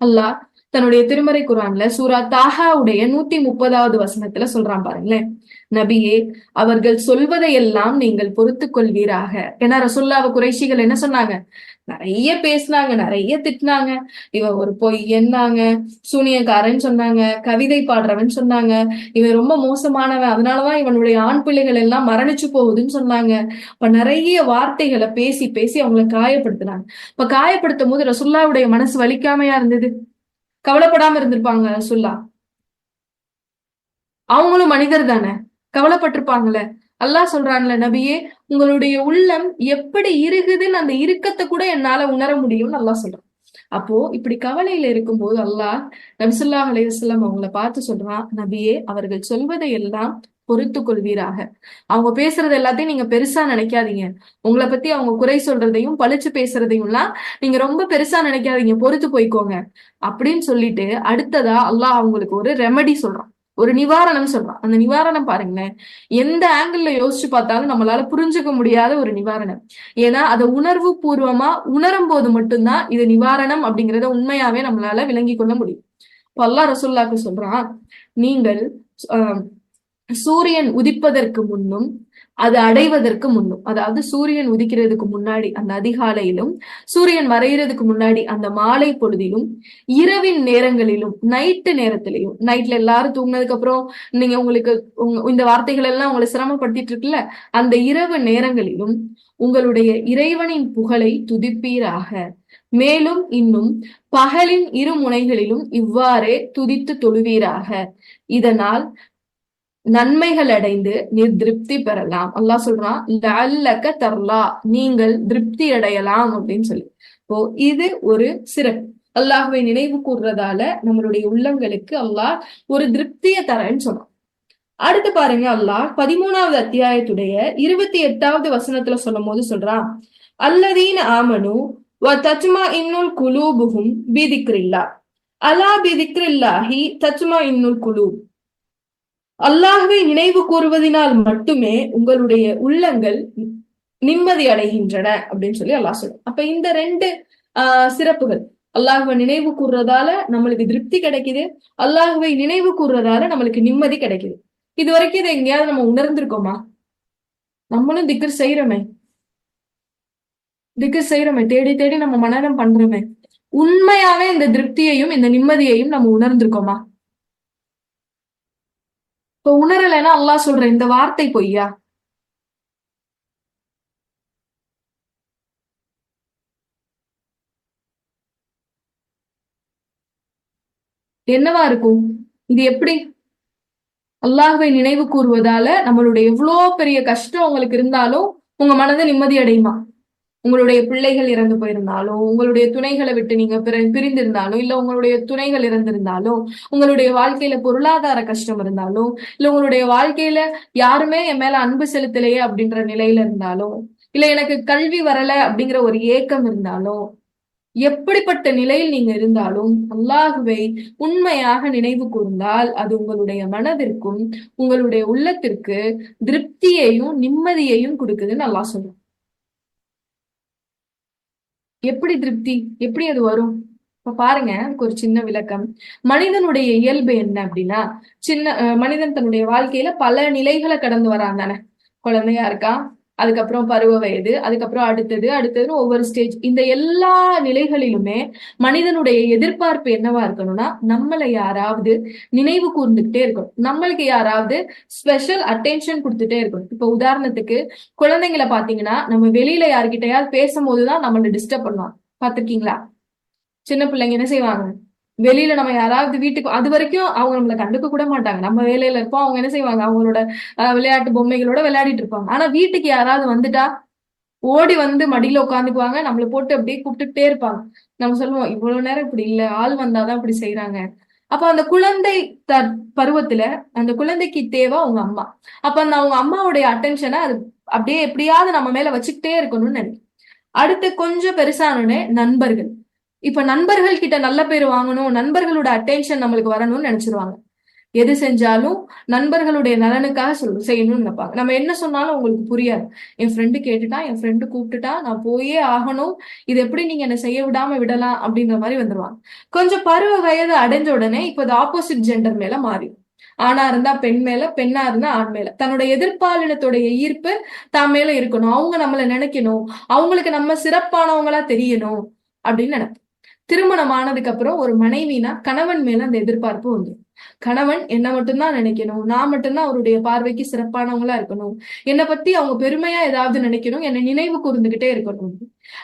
அல்லாஹ் தன்னுடைய திருமறை குர்ஆன்ல சூரா தாஹாவுடைய 130வது வசனத்துல சொல்றான் பாருங்களேன், நபியே, அவர்கள் சொல்வதையெல்லாம் நீங்கள் பொறுத்துக் கொள்வீராக. ஏன்னா ரசூலுல்லாஹ் குறைஷிகள் என்ன சொன்னாங்க? நிறைய பேசினாங்க, நிறைய திட்டினாங்க. இவன் ஒரு பொய்யன்னாங்க, சூனியக்காரன் சொன்னாங்க, கவிதை பாடுறவன் சொன்னாங்க, இவன் ரொம்ப மோசமானவன், அதனாலதான் இவனுடைய ஆண் பிள்ளைகள் எல்லாம் மரணிச்சு போகுதுன்னு சொன்னாங்க. இப்ப நிறைய வார்த்தைகளை பேசி பேசி அவங்களை காயப்படுத்தினாங்க. இப்ப காயப்படுத்தும் போது ரசூலுல்லாஹ்வுடைய மனசு வலிக்காமையா இருந்தது? கவலைப்படாம இருந்திருப்பாங்க ரசூலுல்லாஹ்? அவங்களும் மனிதர் தானே, கவலைப்பட்டிருப்பாங்கல்ல. அல்லாஹ் சொல்றான்ல, நபியே, உங்களுடைய உள்ளம் எப்படி இருக்குதுன்னு அந்த இறுக்கத்தை கூட என்னால உணர முடியும்னு அல்லாஹ் சொல்றான். அப்போ இப்படி கவலையில இருக்கும்போது அல்லாஹ் நபி ஸல்லல்லாஹு அலைஹி வஸல்லம் அவங்கள பார்த்து சொல்றான், நபியே அவர்கள் சொல்வதை எல்லாம் பொறுத்து கொள்வீராக. அவங்க பேசுறது எல்லாத்தையும் நீங்க பெருசா நினைக்காதீங்க. உங்களை பத்தி அவங்க குறை சொல்றதையும் பழிச்சு பேசுறதையும்லாம் நீங்க ரொம்ப பெருசா நினைக்காதீங்க, பொறுத்து போய்க்கோங்க அப்படின்னு சொல்லிட்டு அடுத்ததா அல்லாஹ் அவங்களுக்கு ஒரு ரெமெடி சொல்றான், ஒரு நிவாரணம் சொல்றான். அந்த நிவாரணம் பாருங்களேன், எந்த ஆங்கிள் யோசிச்சு பார்த்தாலும் நம்மளால புரிஞ்சுக்க முடியாத ஒரு நிவாரணம். ஏன்னா அதை உணர்வு பூர்வமா உணரும் போது மட்டும்தான் இது நிவாரணம் அப்படிங்கறத உண்மையாவே நம்மளால விளங்கி கொள்ள முடியும். இப்ப அல்லாஹ் ரசூலுல்லாஹ்க்கு சொல்றான், நீங்கள் சூரியன் உதிப்பதற்கு முன்னும் அது அடைவதற்கு முன்னும், அதாவது சூரியன் உதிக்கிறதுக்கு முன்னாடி அந்த அதிகாலையிலும் சூரியன் மறைகிறதுக்கு முன்னாடி அந்த மாலை பொழுதிலும் இரவின் நேரங்களிலும் நைட்டு நேரத்திலையும், நைட்ல எல்லாரும் தூங்கினதுக்கு அப்புறம் நீங்க உங்களுக்கு இந்த வார்த்தைகள் எல்லாம் உங்களை சிரமப்படுத்திட்டு இருக்குல்ல, அந்த இரவு நேரங்களிலும் உங்களுடைய இறைவனின் புகழை துதிப்பீராக. மேலும் இன்னும் பகலின் இரு முனைகளிலும் இவ்வாறே துதித்து தொழுவீராக. இதனால் நன்மைகள் அடைந்து நீர் திருப்தி பெறலாம். அல்லாஹ் சொல்றான், லஅல்லக தர்லா, நீங்கள் திருப்தி அடையலாம் அப்படின்னு சொல்லி. இப்போ இது ஒரு சிறப்பு. அல்லாஹ்வை நினைவு கூர்றதால நம்மளுடைய உள்ளங்களுக்கு அல்லாஹ் ஒரு திருப்தியை தரேன்னு சொல்றான். அடுத்து பாருங்க, அல்லாஹ் 13வது அத்தியாயத்துடைய 28வது வசனத்துல சொல்லும் போது சொல்றான், அல்லதீன ஆமனு வ தத்மா இன்னுல் குலூபுஹும் பிதிக்ரில்லாஹ் அலா பிதிக்ரில்லாஹி தத்மா இன்னுல் குலூப். அல்லாஹ்வை நினைவு கூறுவதனால் மட்டுமே உங்களுடைய உள்ளங்கள் நிம்மதி அடைகின்றன அப்படின்னு சொல்லி அல்லாஹ் சொல்றான். அப்ப இந்த ரெண்டு சிறப்புகள், அல்லாஹ்வை நினைவு கூறுறதால நம்மளுக்கு திருப்தி கிடைக்குது, அல்லாஹ்வை நினைவு கூறுறதால நம்மளுக்கு நிம்மதி கிடைக்குது. இது வரைக்கும் இதை எங்கேயாவது நம்ம உணர்ந்திருக்கோமா? நம்மளும் திக்ர் செய்யறோமே, தேடி தேடி நம்ம மனனம் பண்றோமே, உண்மையாவே இந்த திருப்தியையும் இந்த நிம்மதியையும் நம்ம உணர்ந்திருக்கோமா? இப்ப உணரலைன்னா அல்லாஹ் சொல்ற இந்த வார்த்தை பொய்யா? என்னவா இருக்கும் இது? எப்படி அல்லாஹ்வை நினைவு கூறுவதால நம்மளுடைய எவ்வளவு பெரிய கஷ்டம் உங்களுக்கு இருந்தாலும் உங்க மனதை நிம்மதி அடையுமா? உங்களுடைய பிள்ளைகள் இறந்து போயிருந்தாலும், உங்களுடைய துணைகளை விட்டு நீங்க பிரிந்திருந்தாலும், இல்ல உங்களுடைய துணைகள் இறந்திருந்தாலும், உங்களுடைய வாழ்க்கையில பொருளாதார கஷ்டம் இருந்தாலும், இல்ல உங்களுடைய வாழ்க்கையில யாருமே என் மேல அன்பு செலுத்தலையே அப்படின்ற நிலையில இருந்தாலும், இல்ல எனக்கு கல்வி வரல அப்படிங்கிற ஒரு ஏக்கம் இருந்தாலும், எப்படிப்பட்ட நிலையில் நீங்க இருந்தாலும் அல்லாஹுவை உண்மையாக நினைவு கூர்ந்தால் அது உங்களுடைய மனதிற்கும் உங்களுடைய உள்ளத்திற்கு திருப்தியையும் நிம்மதியையும் கொடுக்குதுன்னு அல்லாஹ் சொல்றான். எப்படி திருப்தி, எப்படி அது வரும்? இப்ப பாருங்க, ஒரு சின்ன விளக்கம். மனிதனுடைய இயல்பு என்ன அப்படின்னா, மனிதன் தன்னுடைய வாழ்க்கையில பல நிலைகளை கடந்து வரான் தானே. குழந்தையா இருக்கான், அதுக்கப்புறம் பருவ வயது, அதுக்கப்புறம் அடுத்ததுன்னு ஒவ்வொரு ஸ்டேஜ். இந்த எல்லா நிலைகளிலுமே மனிதனுடைய எதிர்பார்ப்பு என்னவா இருக்கணும்னா, நம்மளை யாராவது நினைவு கூர்ந்துகிட்டே இருக்கணும், நம்மளுக்கு யாராவது ஸ்பெஷல் அட்டென்ஷன் கொடுத்துட்டே இருக்கணும். இப்ப உதாரணத்துக்கு குழந்தைங்களை பாத்தீங்கன்னா, நம்ம வெளியில யாருக்கிட்டையாவது பேசும்போதுதான் நம்மளை டிஸ்டர்ப் பண்ணுவாங்க. பாத்திருக்கீங்களா? சின்ன பிள்ளைங்க என்ன செய்வாங்க, வெளியில நம்ம யாராவது வீட்டுக்கு, அது வரைக்கும் அவங்க நம்மளை கண்டுக்க கூட மாட்டாங்க, நம்ம வேலையில இருப்போம், அவங்க என்ன செய்வாங்க, அவங்களோட விளையாட்டு பொம்மைகளோட விளையாடிட்டு இருப்பாங்க. ஆனா வீட்டுக்கு யாராவது வந்துட்டா ஓடி வந்து மடியில உட்காந்துக்குவாங்க, நம்மளை போட்டு அப்படியே கூப்பிட்டுட்டே இருப்பாங்க. நம்ம சொல்லுவோம், இவ்வளவு நேரம் இப்படி இல்ல, ஆள் வந்தாதான் இப்படி செய்யறாங்க. அப்ப அந்த குழந்தை பருவத்துல அந்த குழந்தைக்கு தேவை அவங்க அம்மா. அப்ப அந்த அவங்க அம்மாவுடைய அட்டென்ஷனை அது அப்படியே எப்படியாவது நம்ம மேல வச்சுக்கிட்டே இருக்கணும்னு நினைக்கும். அடுத்து கொஞ்சம் பெருசானோடனே நண்பர்கள். இப்ப நண்பர்கள் கிட்ட நல்ல பேர் வாங்கணும், நண்பர்களோட அட்டென்ஷன் நம்மளுக்கு வரணும்னு நினைச்சிருவாங்க. எது செஞ்சாலும் நண்பர்களுடைய நலனுக்காக செய்யணும்னு நினைப்பாங்க. நம்ம என்ன சொன்னாலும் உங்களுக்கு புரியாது. என் ஃப்ரெண்டு கேட்டுட்டா, என் ஃப்ரெண்டு கூப்பிட்டுட்டா, நான் போயே ஆகணும், இது எப்படி நீங்க என்ன செய்ய விடாம விடலாம் அப்படிங்கிற மாதிரி வந்துருவாங்க. கொஞ்சம் பருவ வயது அடைஞ்ச உடனே இப்ப அது ஆப்போசிட் ஜெண்டர் மேல மாறி, ஆணா இருந்தா பெண் மேல, பெண்ணா இருந்தா ஆண் மேல தன்னுடைய எதிர்பாலினத்துடைய ஈர்ப்பு தான் மேல இருக்கணும், அவங்க நம்மள நினைக்கணும், அவங்களுக்கு நம்ம சிறப்பானவங்களா தெரியணும் அப்படின்னு நினைப்போம். திருமணம் ஆனதுக்கு அப்புறம் ஒரு மனைவினா கணவன் மேல அந்த எதிர்பார்ப்பு வந்து, கணவன் என்ன மட்டும்தான் நினைக்கணும், நான் மட்டும்தான் அவருடைய பார்வைக்கு சிறப்பானவங்களா இருக்கணும், என்னை பத்தி அவங்க பெருமையா ஏதாவது நினைக்கணும், என்னை நினைவு கூர்ந்துகிட்டே இருக்கணும்.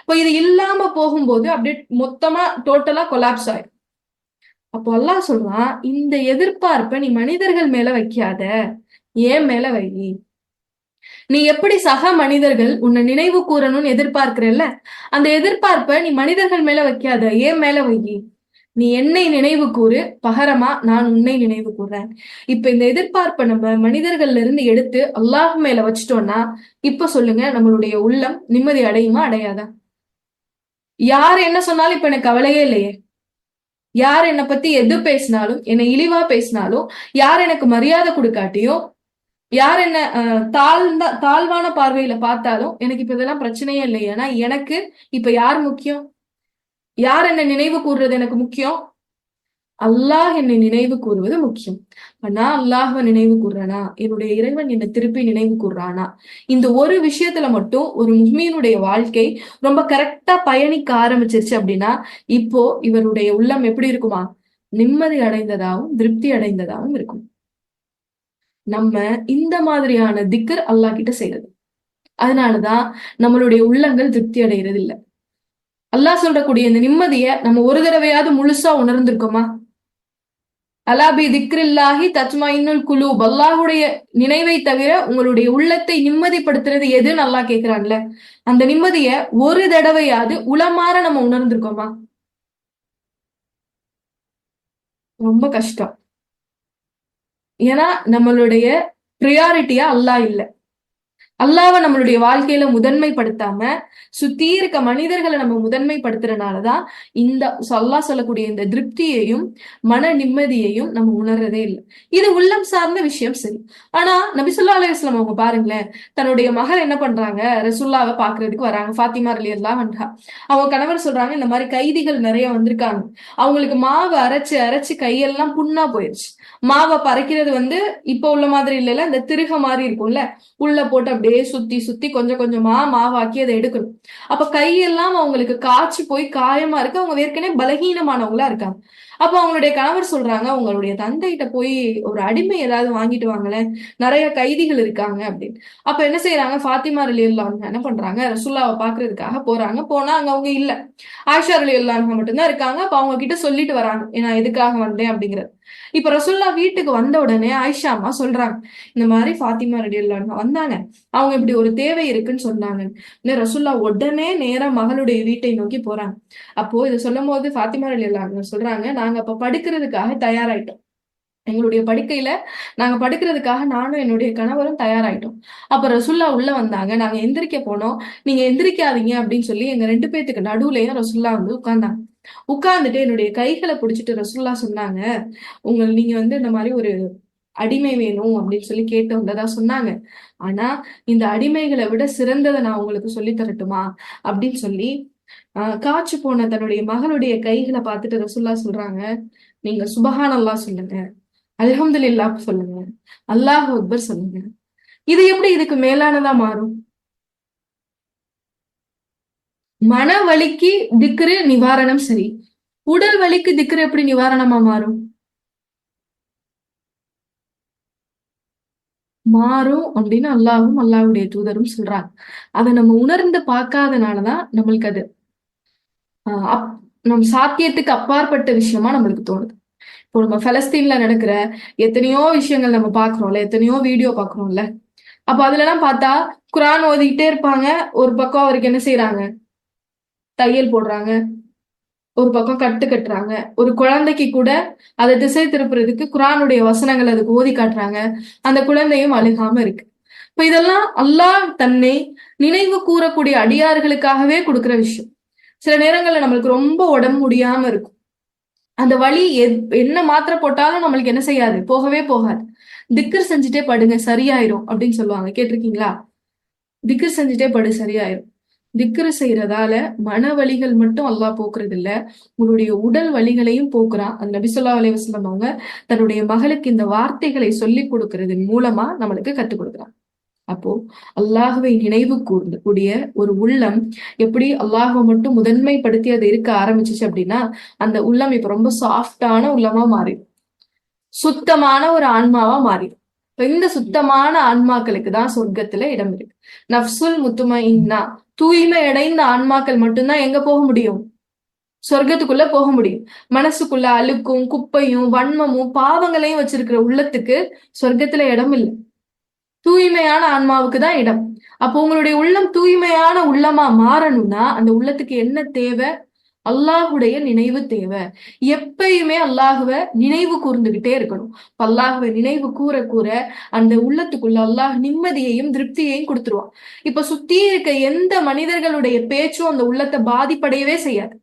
இப்போ இது இல்லாம போகும்போது அப்படியே மொத்தமா டோட்டலா கொலாப்ஸ் ஆயிடும். அப்போ அல்லாஹ் சொல்றான், இந்த எதிர்பார்ப்பை நீ மனிதர்கள் மேல வைக்காத, ஏன் மேல வை. நீ எப்படி சக மனிதர்கள் உன்னை நினைவு கூறணும்னு எதிர்பார்க்கிறல்ல, அந்த எதிர்பார்ப்ப நீ மனிதர்கள் மேல வைக்காத, ஏன் மேல வை. நீ என்னை நினைவு கூறு, பகரமா நான் உன்னை நினைவு கூறேன். இப்ப இந்த எதிர்பார்ப்பை நம்ம மனிதர்கள்ல இருந்து எடுத்து அல்லாஹ் மேல வச்சுட்டோம்னா, இப்ப சொல்லுங்க, நம்மளுடைய உள்ளம் நிம்மதி அடையுமா அடையாதா? யார் என்ன சொன்னாலும் இப்ப எனக்கு கவலையே இல்லையே. யார் என்னை பத்தி எது பேசினாலும், என்னை இழிவா பேசினாலும், யார் எனக்கு மரியாதை கொடுக்காட்டியும், யார் என்ன தாழ்வான பார்வையில பார்த்தாலும் எனக்கு இப்ப இதெல்லாம் பிரச்சனையே இல்லை. ஏன்னா எனக்கு இப்ப யார் முக்கியம்? யார் என்ன நினைவு கூறுறது எனக்கு முக்கியம்? அல்லாஹ் என்னை நினைவு கூறுவது முக்கியம். நான் அல்லாஹ்வை நினைவு கூறுறேனா, என்னுடைய இறைவன் என்னை திருப்பி நினைவு கூறுறானா, இந்த ஒரு விஷயத்துல மட்டும் ஒரு முஸ்லீமுடைய வாழ்க்கை ரொம்ப கரெக்டா பயணிக்க ஆரம்பிச்சிருச்சு அப்படின்னா, இப்போ இவருடைய உள்ளம் எப்படி இருக்குமா? நிம்மதி அடைந்ததாகவும் திருப்தி அடைந்ததாகவும் இருக்கும். நம்ம இந்த மாதிரியான திக்கர் அல்லாஹ் கிட்ட செய்யறது. அதனாலதான் நம்மளுடைய உள்ளங்கள் திருப்தி அடைகிறது இல்லை. அல்லாஹ் சொல்றக்கூடிய இந்த நிம்மதிய நம்ம ஒரு தடவையாவது முழுசா உணர்ந்திருக்கோமா? அலாபி திக்ரில்லாஹி தத்மைனுல் குலூப், அல்லாஹுடைய நினைவை தவிர உங்களுடைய உள்ளத்தை நிம்மதிப்படுத்துறது எதுன்னு அல்லாஹ் கேட்கிறான்ல, அந்த நிம்மதிய ஒரு தடவையாவது உளமாற நம்ம உணர்ந்திருக்கோமா? ரொம்ப கஷ்டம். ஏன்னா நம்மளுடைய ப்ரியாரிட்டியா அல்லாஹ் இல்ல. அல்லாஹ்வை நம்மளுடைய வாழ்க்கையில முதன்மைப்படுத்தாம சுத்தி இருக்க மனிதர்களை நம்ம முதன்மைப்படுத்துறதுனாலதான் இந்த அல்லாஹ் சொல்லக்கூடிய இந்த திருப்தியையும் மன நிம்மதியையும் நம்ம உணர்றதே இல்லை. இது உள்ளம் சார்ந்த விஷயம், சரி. ஆனா நபி ஸல்லல்லாஹு அலைஹி வஸல்லம் அவங்க பாருங்களேன், தன்னுடைய மகள் என்ன பண்றாங்க, ரசூலுல்லாஹ்வை பாக்குறதுக்கு வராங்க, ஃபாத்திமா ரலியல்லாஹு அன்ஹா. அவங்க கணவர் சொல்றாங்க, இந்த மாதிரி கைதிகள் நிறைய வந்திருக்காங்க, அவங்களுக்கு மாவு அரைச்சு அரைச்சு கையெல்லாம் புண்ணா போயிருச்சு. மாவை பறைக்கிறது இப்ப உள்ள மாதிரி இல்லைல்ல, இந்த திருக மாதிரி இருக்கும்ல, உள்ள போட்டு அப்படியே சுத்தி சுத்தி கொஞ்சம் கொஞ்சமா மாவாக்கி அதை எடுக்கணும். அப்ப கையெல்லாம் அவங்களுக்கு காய்ச்சி போய் காயமா இருக்கு, அவங்க ஏற்கனவே பலகீனமானவங்களா இருக்காங்க. அப்ப அவங்களுடைய கணவர் சொல்றாங்க, உங்களுடைய தந்தைகிட்ட போய் ஒரு அடிமை ஏதாவது வாங்கிட்டு வாங்களேன், நிறைய கைதிகள் இருக்காங்க அப்படின்னு. அப்ப என்ன செய்யறாங்க, ஃபாத்திமா ரலியல்லாஹு அன்ஹா என்ன பண்றாங்க, ரசூலுல்லாஹ்வை பாக்குறதுக்காக போறாங்க. போனா அங்க அவங்க இல்ல, ஆயிஷா ரலியல்லாஹு அன்ஹா மட்டும்தான் இருக்காங்க. அப்ப அவங்க கிட்ட சொல்லிட்டு வராங்க, நான் எதுக்காக வந்தேன் அப்படிங்கிறது. இப்ப ரசூலுல்லாஹ் வீட்டுக்கு வந்த உடனே ஆயிஷா அம்மா சொல்றாங்க, இந்த மாதிரி ஃபாத்திமா ரலியல்லாஹு அன்ஹா வந்தாங்க, அவங்க இப்படி ஒரு தேவை இருக்குன்னு சொன்னாங்க. ரசூலுல்லாஹ் உடனே நேரா மகளுடைய வீட்டை நோக்கி போறாங்க. அப்போ இதை சொல்லும் போது ஃபாத்திமா ரலியல்லாஹு அன்ஹா சொல்றாங்க, நாங்க அப்ப படுக்கிறதுக்காக தயாராயிட்டோம். எங்களுடைய படுக்கையில நாங்க படுக்கிறதுக்காக நானும் என்னுடைய கணவரும் தயாராயிட்டோம். அப்ப ரசூலுல்லாஹ் உள்ள வந்தாங்க, நாங்க எந்திரிக்க போனோம், நீங்க எந்திரிக்காதீங்க அப்படின்னு சொல்லி எங்க 2 பேத்துக்கு நடுவுலயும் ரசூலுல்லாஹ் உட்கார்ந்தாங்க. உட்கார்ந்துட்டு என்னுடைய கைகளை பிடிச்சிட்டு ரசூலுல்லாஹ் சொன்னாங்க, நீங்க இந்த மாதிரி ஒரு அடிமை வேணும் அப்படின்னு சொல்லி கேட்டு வந்ததா சொன்னாங்க. ஆனா இந்த அடிமைகளை விட சிறந்ததை நான் உங்களுக்கு சொல்லி தரட்டுமா அப்படின்னு சொல்லி காய்ச்சி போன தன்னுடைய மகளுடைய கைகளை பார்த்துட்டு ரசூலுல்லாஹ் சொல்றாங்க, நீங்க சுபஹான் அல்லாஹ் சொல்லுங்க, அல்ஹம்துலில்லாஹ் சொல்லுங்க, அல்லாஹ் அக்பர் சொல்லுங்க. இது எப்படி இதுக்கு மேலானதா மாறும்? மன வலிக்கு திக்ரு நிவாரணம், சரி. உடல் வலிக்கு திக்ரு எப்படி நிவாரணமா மாறும்? மாறும் அப்படின்னு அல்லாஹ்வும் அல்லாஹ்வுடைய தூதரும் சொல்றாங்க. அதை நம்ம உணர்ந்து பார்க்காதனாலதான் நம்மளுக்கு அது நம் சாத்தியத்துக்கு அப்பாற்பட்ட விஷயமா நம்மளுக்கு தோணுது. இப்போ நம்ம பலஸ்தீன்ல நடக்கிற எத்தனையோ விஷயங்கள் நம்ம பாக்குறோம்ல, எத்தனையோ வீடியோ பாக்குறோம்ல. அப்ப அதுல எல்லாம் பார்த்தா குரான் ஓதிக்கிட்டே இருப்பாங்க, ஒரு பக்கம் அவருக்கு என்ன செய்யறாங்க, தையல் போடுறாங்க, ஒரு பக்கம் கட்டு கட்டுறாங்க. ஒரு குழந்தைக்கு கூட அதை திசை திருப்புறதுக்கு குரானுடைய வசனங்கள் அதுக்கு ஓதி காட்டுறாங்க, அந்த குழந்தையும் அழுகாம இருக்கு. இப்ப இதெல்லாம் அல்லாஹ் தன்னை நினைவு கூறக்கூடிய அடியார்களுக்காகவே கொடுக்கிற விஷயம். சில நேரங்கள்ல நம்மளுக்கு ரொம்ப உடம்பு முடியாம இருக்கும், அந்த வலி என்ன மாத்திரை போட்டாலும் நம்மளுக்கு என்ன செய்யாது, போகவே போகாது. திக்ர் செஞ்சுட்டே படுங்க சரியாயிரும் அப்படின்னு சொல்லுவாங்க, கேட்டிருக்கீங்களா? திக்ர் செஞ்சுட்டே படு சரியாயிரும். திக்ரு செய்யறதால மன வலிகள் மட்டும் அல்லாஹ் போக்குறது இல்ல, உங்களுடைய உடல் வலிகளையும் போக்குறான். அது நபி ஸல்லல்லாஹு அலைஹி வஸல்லம் அவங்க தன்னுடைய மகளுக்கு இந்த வார்த்தைகளை சொல்லி கொடுக்கறதன் மூலமா நம்மளுக்கு கற்றுக் கொடுக்குறான். அப்போ அல்லாஹுவை நினைவு கூடிய ஒரு உள்ளம் எப்படி அல்லாஹுவை மட்டும் முதன்மைப்படுத்தி அது இருக்க ஆரம்பிச்சிச்சு அப்படின்னா, அந்த உள்ளம் இப்ப ரொம்ப சாஃப்டான உள்ளமா மாறிடும், சுத்தமான ஒரு ஆன்மாவா மாறிடும். இப்ப இந்த சுத்தமான ஆன்மாக்களுக்கு தான் சொர்க்கத்துல இடம் இருக்கு. நஃப்சுல் முத்துமைன்னா, தூய்மை அடைந்த ஆன்மாக்கள் மட்டும்தான் எங்க போக முடியும், சொர்க்கத்துக்குள்ள போக முடியும். மனசுக்குள்ள அழுக்கும் குப்பையும் வன்மமும் பாவங்களையும் வச்சிருக்கிற உள்ளத்துக்கு சொர்க்கத்துல இடம் இல்லை. தூய்மையான ஆன்மாவுக்கு தான் இடம். அப்போ உங்களுடைய உள்ளம் தூய்மையான உள்ளமா மாறணும்னா அந்த உள்ளத்துக்கு என்ன தேவை? அல்லாஹுடைய நினைவு தேவை. எப்பயுமே அல்லாஹுவ நினைவு கூர்ந்துகிட்டே இருக்கணும். அல்லாஹுவை நினைவு கூற கூற அந்த உள்ளத்துக்குள்ள அல்லாஹ் நிம்மதியையும் திருப்தியையும் கொடுத்துருவான். இப்ப சுத்தி இருக்க எந்த மனிதர்களுடைய பேச்சும் அந்த உள்ளத்தை பாதிப்படையவே செய்யாது.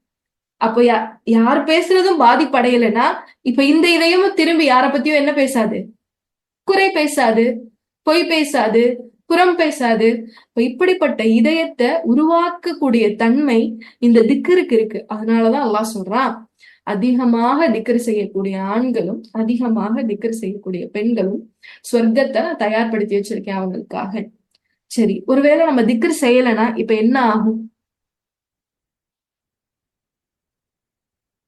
அப்ப யார் பேசுறதும் பாதிப்படையலைன்னா இப்ப இந்த இதயமும் திரும்பி யார பத்தியும் என்ன பேசாது? குறை பேசாது, பொய் பேசாது, புறம் பேசாது. இப்படிப்பட்ட இதயத்தை உருவாக்கக்கூடிய தன்மை இந்த திக்ருக்கு இருக்கு. அதனாலதான் அல்லாஹ் சொல்றான், அதிகமாக திக்ர் செய்யக்கூடிய ஆண்களும் அதிகமாக திக்ர் செய்யக்கூடிய பெண்களும் சொர்க்கத்தை நான் தயார்படுத்தி வச்சிருக்கேன் அவங்களுக்காக. சரி, ஒருவேளை நம்ம திக்ர் செய்யலைன்னா இப்ப என்ன ஆகும்?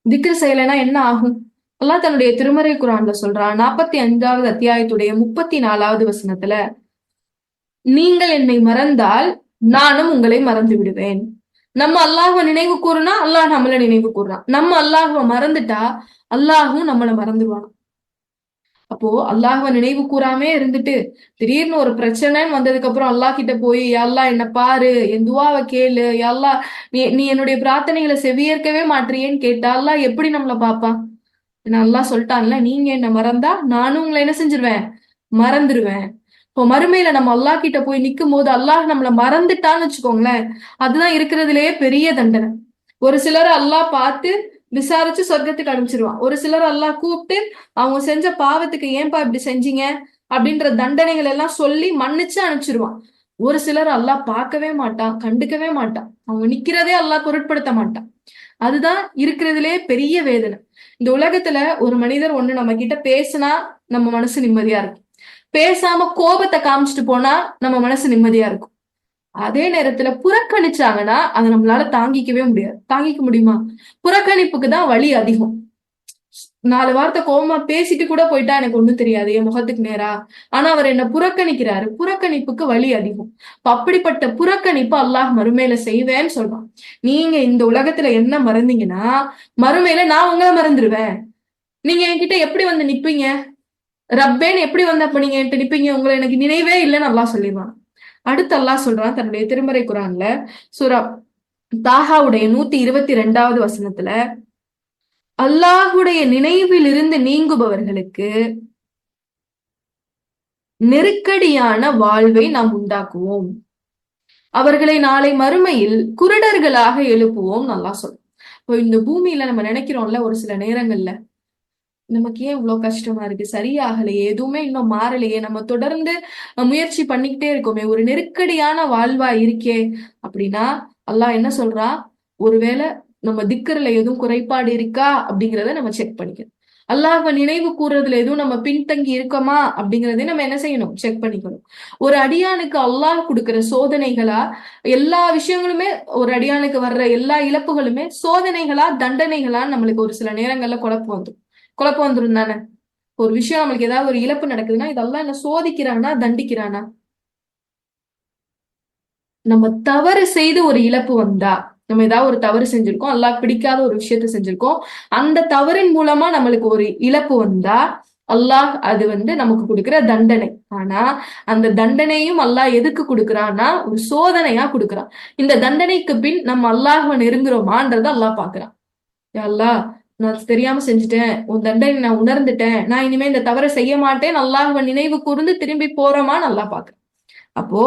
திக்ர் செய்யலைன்னா என்ன ஆகும்? அல்லாஹ் தன்னுடைய திருமறை குர்ஆன்ல சொல்றான், 45வது அத்தியாயத்துடைய 34வது வசனத்துல, நீங்கள் என்னை மறந்தால் நானும் உங்களை மறந்து விடுவேன். நம்ம அல்லாஹ்வை நினைவு கூறுனா அல்லாஹ் நம்மள நினைவு கூறுறான். நம்ம அல்லாஹ்வை மறந்துட்டா அல்லாஹும் நம்மள மறந்துடுவான். அப்போ அல்லாஹ்வை நினைவு கூறாமே இருந்துட்டு திடீர்னு ஒரு பிரச்சனைன்னு வந்ததுக்கு அப்புறம் அல்லாஹ் கிட்ட போய், யா அல்லாஹ் என்ன பாரு, என் துவாவை கேளு, யா அல்லாஹ் நீ என்னுடைய பிரார்த்தனைகளை செவியேற்கவே மாட்றியேன்னு கேட்டா அல்லாஹ் எப்படி நம்மள பாப்பான்? அல்லாஹ் சொல்லிட்டான்ல, நீங்க என்ன மறந்தா நானும் உங்களை என்ன செஞ்சிருவேன்? மறந்துடுவேன். இப்போ மறுமையில நம்ம அல்லாஹ் கிட்ட போய் நிக்கும் போது அல்லாஹ் நம்மள மறந்துட்டான்னு வச்சுக்கோங்களேன், அதுதான் இருக்கிறதுலயே பெரிய தண்டனை. ஒரு சிலர் அல்லாஹ் பார்த்து விசாரிச்சு சொர்க்கத்துக்கு அனுப்பிச்சிருவான். ஒரு சிலர் அல்லாஹ் கூப்பிட்டு அவங்க செஞ்ச பாவத்துக்கு ஏன்பா இப்படி செஞ்சீங்க அப்படின்ற தண்டனைகள் எல்லாம் சொல்லி மன்னிச்சு அனுப்பிச்சிருவான். ஒரு சிலர் அல்லாஹ் பார்க்கவே மாட்டான், கண்டுக்கவே மாட்டான், அவங்க நிக்கிறதே அல்லாஹ் பொருட்படுத்த மாட்டான். அதுதான் இருக்கிறதுலே பெரிய வேதனை. இந்த உலகத்துல ஒரு மனிதர் ஒண்ணு நம்ம கிட்ட பேசினா நம்ம மனசு நிம்மதியா இருக்கும். பேசாம கோபத்தை காமிச்சிட்டு போனா நம்ம மனசு நிம்மதியா இருக்கும். அதே நேரத்துல புறக்கணிச்சாங்கன்னா அதை நம்மளால தாங்கிக்கவே முடியாது. தாங்கிக்க முடியுமா? புறக்கணிப்புக்கு தான் வலி அதிகம். 4 வார்த்தை கோபமா பேசிட்டு கூட போயிட்டா எனக்கு ஒண்ணும் தெரியாது என் முகத்துக்கு நேரா. ஆனா அவர் என்ன புறக்கணிக்கிறாரு, புறக்கணிப்புக்கு வலி அதிகம். அப்படிப்பட்ட புறக்கணிப்பு அல்லாஹ் மறுமையில செய்வேன்னு சொல்றான். நீங்க இந்த உலகத்துல என்ன மறந்தீங்கன்னா மறுமையில நான் உங்களை மறந்துடுவேன். நீங்க என்கிட்ட எப்படி வந்து நிப்பீங்க? ரப்பேன்னு எப்படி வந்து அப்ப நீங்க என்கிட்ட நிப்பீங்க? உங்களை எனக்கு நினைவே இல்லைன்னு அல்லாஹ் சொல்லிடுவான். அடுத்து அல்லாஹ் சொல்றான் தன்னுடைய திருமறை குர்ஆன்ல சூரா தாஹாவுடைய 122வது வசனத்துல, அல்லாஹுடைய நினைவில் இருந்து நீங்குபவர்களுக்கு நெருக்கடியான வாழ்வை நாம் உண்டாக்குவோம், அவர்களை நாளை மறுமையில் குருடர்களாக எழுப்புவோம் நல்லா சொல்றோம். இப்போ இந்த பூமியில நம்ம நினைக்கிறோம்ல, ஒரு சில நேரங்கள்ல நமக்கு ஏன் இவ்வளவு கஷ்டமா இருக்கு, சரியாகலையே, எதுவுமே இன்னும் மாறலையே, நம்ம தொடர்ந்து முயற்சி பண்ணிக்கிட்டே இருக்கோமே, ஒரு நெருக்கடியான வாழ்வா இருக்கே அப்படின்னா அல்லாஹ் என்ன சொல்றா, ஒருவேளை நம்ம திக்கர்ல எதுவும் குறைபாடு இருக்கா அப்படிங்கிறத நம்ம செக் பண்ணிக்கணும். அல்லாஹ்வை நினைவு கூறுறதுல எதுவும் நம்ம பின்தங்கி இருக்கோமா அப்படிங்கறதையும் நம்ம என்ன செய்யணும்? செக் பண்ணிக்கணும். ஒரு அடியானுக்கு அல்லாஹ் கொடுக்கிற சோதனைகளா, எல்லா விஷயங்களுமே ஒரு அடியானுக்கு வர்ற எல்லா இழப்புகளுமே சோதனைகளா தண்டனைகளா நம்மளுக்கு ஒரு சில நேரங்கள்ல குழப்பம் வந்துரும் தானே. ஒரு விஷயம் நம்மளுக்கு ஏதாவது ஒரு இழப்பு நடக்குதுன்னா இதெல்லாம் என்ன சோதிக்கிறானா தண்டிக்கிறானா? நம்ம தவறு செய்து ஒரு இழப்பு வந்தா, நம்ம ஏதாவது ஒரு தவறு செஞ்சிருக்கோம், அல்லாஹ் பிடிக்காத ஒரு விஷயத்த செஞ்சிருக்கோம், அந்த தவறின் மூலமா நம்மளுக்கு ஒரு இழப்பு வந்தா அல்லாஹ் அது நமக்கு கொடுக்கிற தண்டனை. ஆனா அந்த தண்டனையும் அல்லாஹ் எதுக்கு கொடுக்குறான்னா ஒரு சோதனையா கொடுக்குறான். இந்த தண்டனைக்கு பின் நம்ம அல்லாஹ்வை நெருங்குறோமான்றத அல்லாஹ் பாக்குறான். அல்லாஹ் நான் தெரியாம செஞ்சுட்டேன், உன் தண்டனை நான் உணர்ந்துட்டேன், நான் இனிமே இந்த தவறை செய்ய மாட்டேன், அல்லாஹ்வை நினைவு கூர்ந்து திரும்பி போறோமா நல்லா பாக்குறேன். அப்போ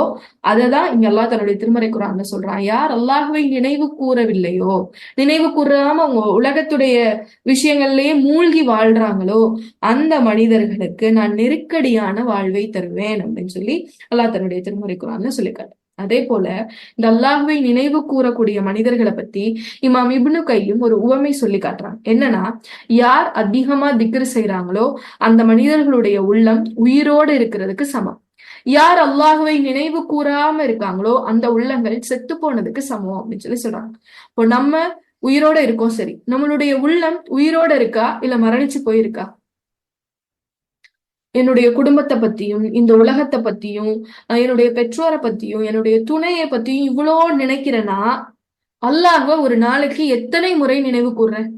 அததான் இங்க அல்லாஹ் தன்னுடைய திருமறை குர்ஆன்ல சொல்றான், யார் அல்லாஹ்வை நினைவு கூறவில்லையோ, நினைவு கூறாம அவங்க உலகத்துடைய விஷயங்கள்லயே மூழ்கி வாழ்றாங்களோ அந்த மனிதர்களுக்கு நான் நெருக்கடியான வாழ்வை தருவேன் அப்படின்னு சொல்லி அல்லாஹ் தன்னுடைய திருமறை குர்ஆன்ல சொல்லிக்காட்டு. அதே போல இந்த அல்லாஹ்வை நினைவு கூறக்கூடிய மனிதர்களை பத்தி இமாம் இப்னு கையும் ஒரு உவமை சொல்லி காட்டுறாங்க. என்னன்னா, யார் அதிகமா திக்ர் செய்யறாங்களோ அந்த மனிதர்களுடைய உள்ளம் உயிரோடு இருக்கிறதுக்கு சமம். யார் அல்லாஹுவை நினைவு கூறாம இருக்காங்களோ அந்த உள்ளங்கள் செத்து போனதுக்கு சமம் அப்படின்னு சொல்லி சொல்றாங்க. இப்போ நம்ம உயிரோட இருக்கோம், சரி, நம்மளுடைய உள்ளம் உயிரோட இருக்கா இல்ல மரணிச்சு போயிருக்கா? என்னுடைய குடும்பத்தை பத்தியும் இந்த உலகத்தை பத்தியும் என்னுடைய பெற்றோரை பத்தியும் என்னுடைய துணையை பத்தியும் இவ்வளோ நினைக்கிறேன்னா அல்லாஹ்வை ஒரு நாளைக்கு எத்தனை முறை நினைவு கூர்றேன்?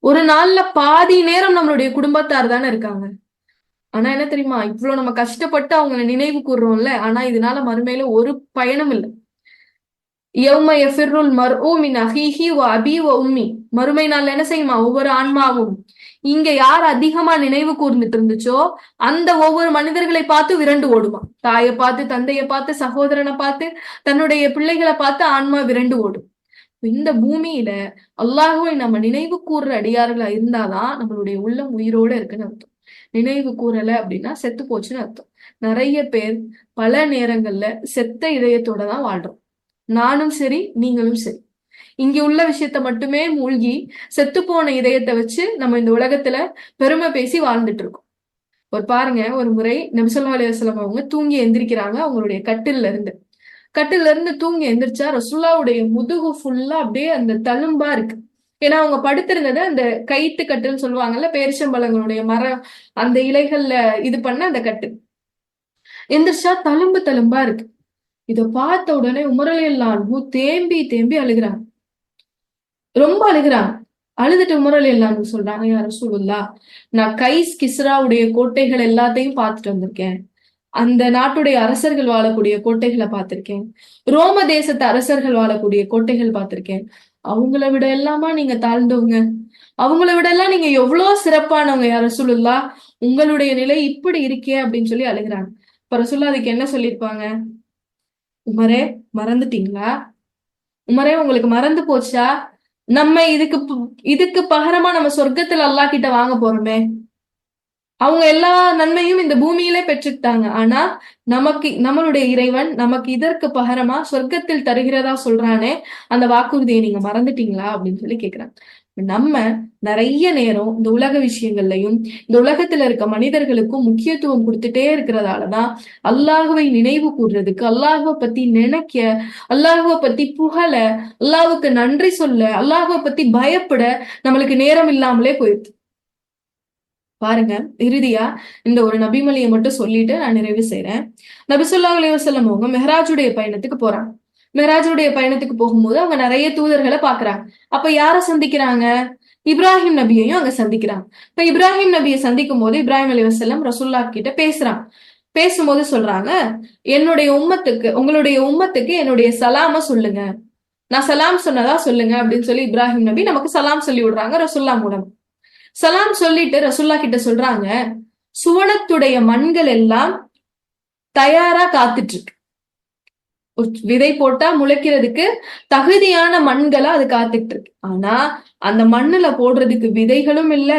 ஒரு நாள்ல பாதி நேரம் நம்மளுடைய குடும்பத்தார் தானே இருக்காங்க. ஆனா என்ன தெரியுமா, இவ்வளவு நம்ம கஷ்டப்பட்டு அவங்களை நினைவு கூர்றோம்ல, ஆனா இதனால மறுமையில ஒரு பயனும் இல்லை. யௌம யஃபிர்ருல் மர்ஊ மின் அஹீஹி வ அபீ வ உம்மி. மறுமை நாள் என்ன செய்யுமா, ஒவ்வொரு ஆன்மாவும் இங்க யார் அதிகமா நினைவு கூர்ந்துட்டு இருந்துச்சோ அந்த ஒவ்வொரு மனிதர்களை பார்த்து விரண்டு ஓடுமா. தாயை பார்த்து, தந்தையை பார்த்து, சகோதரனை பார்த்து, தன்னுடைய பிள்ளைகளை பார்த்து ஆன்மா விரண்டு ஓடும். இந்த பூமியில அல்லாஹுவை நம்ம நினைவு கூர்ற அடியார்களா இருந்தாதான் நம்மளுடைய உள்ளம் உயிரோட இருக்குன்னு அர்த்தம். நினைவு கூறல அப்படின்னா செத்து போச்சுன்னு அர்த்தம். நிறைய பேர் பல நேரங்கள்ல செத்த இதயத்தோட தான் வாழ்றோம். நானும் சரி, நீங்களும் சரி. இங்க உள்ள விஷயத்த மட்டுமே மூழ்கி செத்து போன இதயத்தை வச்சு நம்ம இந்த உலகத்துல பெருமை பேசி வாழ்ந்துட்டு இருக்கோம். ஒரு பாருங்க, ஒரு முறை நபி ஸல்லல்லாஹு அலைஹி வஸல்லம் அவங்க தூங்கி எந்திரிக்கிறாங்க. அவங்களுடைய கட்டில்ல இருந்து தூங்கி எந்திரிச்சா ரசூலுல்லாஹ்வுடைய முதுகு ஃபுல்லா அப்படியே அந்த தழும்பா இருக்கு. ஏன்னா அவங்க படுத்திருந்தது அந்த கயித்து கட்டுன்னு சொல்லுவாங்கல்ல, பேரிச்சம்பழங்களுடைய மரம் அந்த இலைகள்ல இது பண்ண அந்த கட்டு. எந்திரிச்சா தழும்பா இருக்கு. இத பார்த்த உடனே உமர் ரலியல்லாஹு அன்ஹு தேம்பி தேம்பி அழுகுறாங்க. ரொம்ப அழுகுறாங்க. அழுதுட்டு உமர் ரலியல்லாஹு அன்ஹு சொல்றாங்க, யா ரசூலுல்லாஹ், நான் கைஸ் கிஸ்ராவுடைய கோட்டைகள் எல்லாத்தையும் பார்த்துட்டு வந்திருக்கேன். அந்த நாட்டுடைய அரசர்கள் வாழக்கூடிய கோட்டைகளை பார்த்திருக்கேன். ரோம தேசத்து அரசர்கள் வாழக்கூடிய கோட்டைகள் பார்த்திருக்கேன். அவங்கள விட எல்லாமா நீங்க தாழ்ந்தவங்க? அவங்கள விட எல்லாம் நீங்க எவ்வளவு சிறப்பானவங்க யா ரசூலுல்லாஹ், உங்களுடைய நிலை இப்படி இருக்கே அப்படின்னு சொல்லி அழுகுறாங்க. இப்ப ரசூலுல்லாஹ் அதுக்கு என்ன சொல்லியிருப்பாங்க? உமரே, மறந்துட்டீங்களா? உமரே, உங்களுக்கு மறந்து போச்சா? நம்ம இதுக்கு பகரமா நம்ம சொர்க்கத்துல அல்லாஹ் கிட்ட வாங்க போறோமே. அவங்க எல்லா நன்மையும் இந்த பூமியிலே பெற்றுக்கிட்டாங்க. ஆனா நமக்கு நம்மளுடைய இறைவன் நமக்கு இதற்கு பகரமா சொர்க்கத்தில் தருகிறதா சொல்றானே, அந்த வாக்குறுதியை நீங்க மறந்துட்டீங்களா அப்படின்னு சொல்லி கேக்குறாங்க. நம்ம நிறைய நேரம் இந்த உலக விஷயங்கள்லையும் இந்த உலகத்துல இருக்க மனிதர்களுக்கும் முக்கியத்துவம் கொடுத்துட்டே இருக்கிறதாலதான் அல்லாஹுவை நினைவு கூர்றதுக்கு, அல்லாஹுவை பத்தி நினைக்க, அல்லாஹுவை பத்தி புகழ, அல்லாஹுக்கு நன்றி சொல்ல, அல்லாஹுவை பத்தி பயப்பட நம்மளுக்கு நேரம் இல்லாமலே போயிடுது. பாருங்க, இறுதியா இந்த ஒரு நபிமொழியை மட்டும் சொல்லிட்டு நான் நிறைவு செய்றேன். நபி ஸல்லல்லாஹு அலைஹி வஸல்லம் அவங்க மெஹராஜுடைய பயணத்துக்கு போறாங்க. மெஹராஜுடைய பயணத்துக்கு போகும்போது அவங்க நிறைய தூதர்களை பாக்குறாங்க. அப்ப யார சந்திக்கிறாங்க? இப்ராஹிம் நபியையும் அங்க சந்திக்கிறாங்க. இப்ப இப்ராஹிம் நபியை சந்திக்கும் போது இப்ராஹிம் அலைஹிஸ்ஸலாம் ரசூலுல்லாஹ் கிட்ட பேசுறாங்க. பேசும்போது சொல்றாங்க, உங்களுடைய உம்மத்துக்கு என்னுடைய சலாம சொல்லுங்க, நான் சலாம் சொன்னதா சொல்லுங்க அப்படின்னு சொல்லி இப்ராஹிம் நபி நமக்கு சலாம் சொல்லி விடுறாங்க ரசூலுல்லாஹ் மூலம். சலாம் சொல்லிட்டு ரசூலுல்லாஹ் கிட்ட சொல்றாங்க, சுவனத்துடைய மண்கள் எல்லாம் தயாரா காத்துட்டு இருக்கு. ஒரு விதை போட்டா முளைக்கிறதுக்கு தகுதியான மண்களா அது காத்துட்டு இருக்கு. ஆனா அந்த மண்ணுல போடுறதுக்கு விதைகளும் இல்ல,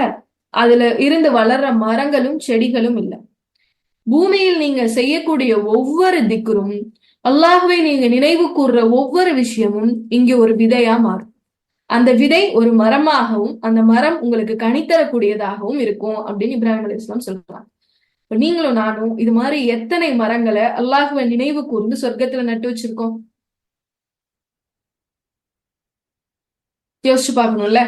அதுல இருந்து வளர்ற மரங்களும் செடிகளும் இல்ல. பூமியில் நீங்க செய்யக்கூடிய ஒவ்வொரு திக்ரும், அல்லாஹ்வை நீங்க நினைவு கூர்ற ஒவ்வொரு விஷயமும் இங்க ஒரு விதையா மாறும். அந்த விதை ஒரு மரமாகவும் அந்த மரம் உங்களுக்கு கனித்தரக்கூடியதாகவும் இருக்கும் அப்படின்னு இப்ராஹிம் அலைஹிஸ்ஸலாம் சொல்றாங்க. இப்ப நீங்களும் நானும் இது மாதிரி எத்தனை மரங்களை அல்லாஹ்வை நினைவு கூர்ந்து சொர்க்கத்துல நட்டு வச்சிருக்கோம்? யோசிச்சு பார்க்கணும்ல.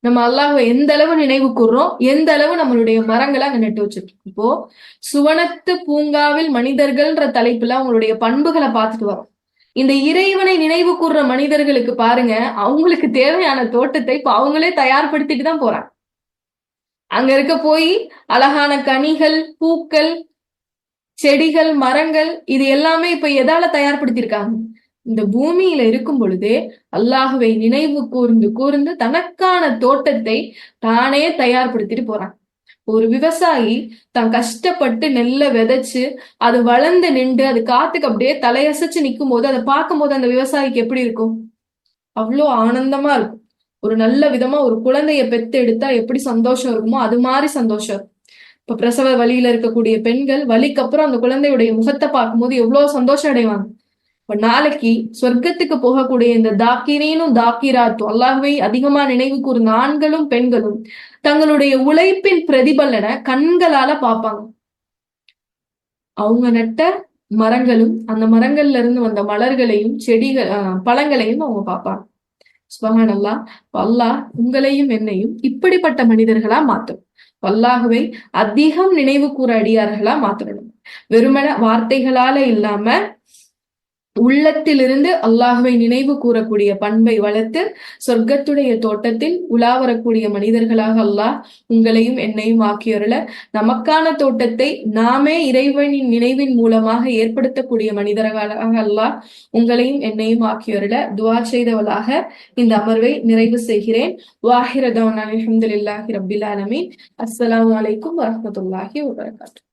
நம்ம அல்லாஹ்வை எந்த அளவு நினைவு கூர்றோம், எந்த அளவு நம்மளுடைய மரங்களை அங்க நட்டு வச்சிருக்கோம். இப்போ சுவனத்து பூங்காவில் மனிதர்கள்ன்ற தலைப்புல அவங்களுடைய பண்புகளை பார்த்துட்டு வரோம். இந்த இறைவனை நினைவு கூர்ற மனிதர்களுக்கு பாருங்க, அவங்களுக்கு தேவையான தோட்டத்தை இப்ப அவங்களே தயார்படுத்திட்டு தான் போறாங்க. அங்க இருக்க போய் அழகான கனிகள், பூக்கள், செடிகள், மரங்கள் இது எல்லாமே இப்ப எதால தயார்படுத்தியிருக்காங்க? இந்த பூமியில இருக்கும் பொழுதே அல்லாஹுவை நினைவு கூர்ந்து கூர்ந்து தனக்கான தோட்டத்தை தானே தயார்படுத்திட்டு போறாங்க. ஒரு விவசாயி தான் கஷ்டப்பட்டு நெல்லை விதைச்சு அது வளர்ந்து நின்று அது காத்துக்கு அப்படியே தலையசைச்சு நிற்கும் போது அதை பார்க்கும் போது அந்த விவசாயிக்கு எப்படி இருக்கும்? அவ்வளோ ஆனந்தமா இருக்கும். ஒரு நல்ல விதமா ஒரு குழந்தைய பெத்து எடுத்தா எப்படி சந்தோஷம் இருக்குமோ அது மாதிரி சந்தோஷம் இருக்கும். இப்ப பிரசவ வலியில இருக்கக்கூடிய பெண்கள் வலிக்கு அப்புறம் அந்த குழந்தையுடைய முகத்தை பார்க்கும்போது எவ்வளவு சந்தோஷம் அடைவாங்க. இப்ப நாளைக்கு சொர்க்கத்துக்கு போகக்கூடிய இந்த தாக்கிரீனும் தாக்கிராத்தும் அல்லாஹ்வை அதிகமா நினைவு கூர்ந்த ஆண்களும் பெண்களும் தங்களுடைய உழைப்பின் பிரதிபலனை கண்களால பார்ப்பாங்க. அவங்க நட்ட மரங்களும் அந்த மரங்கள்ல இருந்து வந்த மலர்களையும் செடிகள் பழங்களையும் அவங்க பார்ப்பாங்க. சுப்ஹானல்லாஹ். அல்லாஹ் உங்களையும் என்னையும் இப்படிப்பட்ட மனிதர்களா மாத்தணும். அல்லாஹ்வை அதிகம் நினைவு கூற அடியார்களா மாத்தணும். வெறுமன வார்த்தைகளால இல்லாம உள்ளத்திலிருந்து அல்லாஹ்வை நினைவு கூறக்கூடிய பண்பை வளர்த்து சொர்க்கத்துடைய தோட்டத்தில் உலாவரக்கூடிய மனிதர்களாக அல்லாஹ் உங்களையும் என்னையும் ஆக்கியருள, நமக்கான தோட்டத்தை நாமே இறைவனின் நினைவின் மூலமாக ஏற்படுத்தக்கூடிய மனிதர்களாக அல்லாஹ் உங்களையும் என்னையும் ஆக்கியருள துஆ செய்தவளாக இந்த அமர்வை நிறைவு செய்கிறேன். வாஹிர தௌனா அல்ஹம்துலில்லாஹி ரப்பில் ஆலமீன். அஸ்ஸலாமு அலைக்கும் வரஹ்மத்துல்லாஹி வபரகாத்துஹு.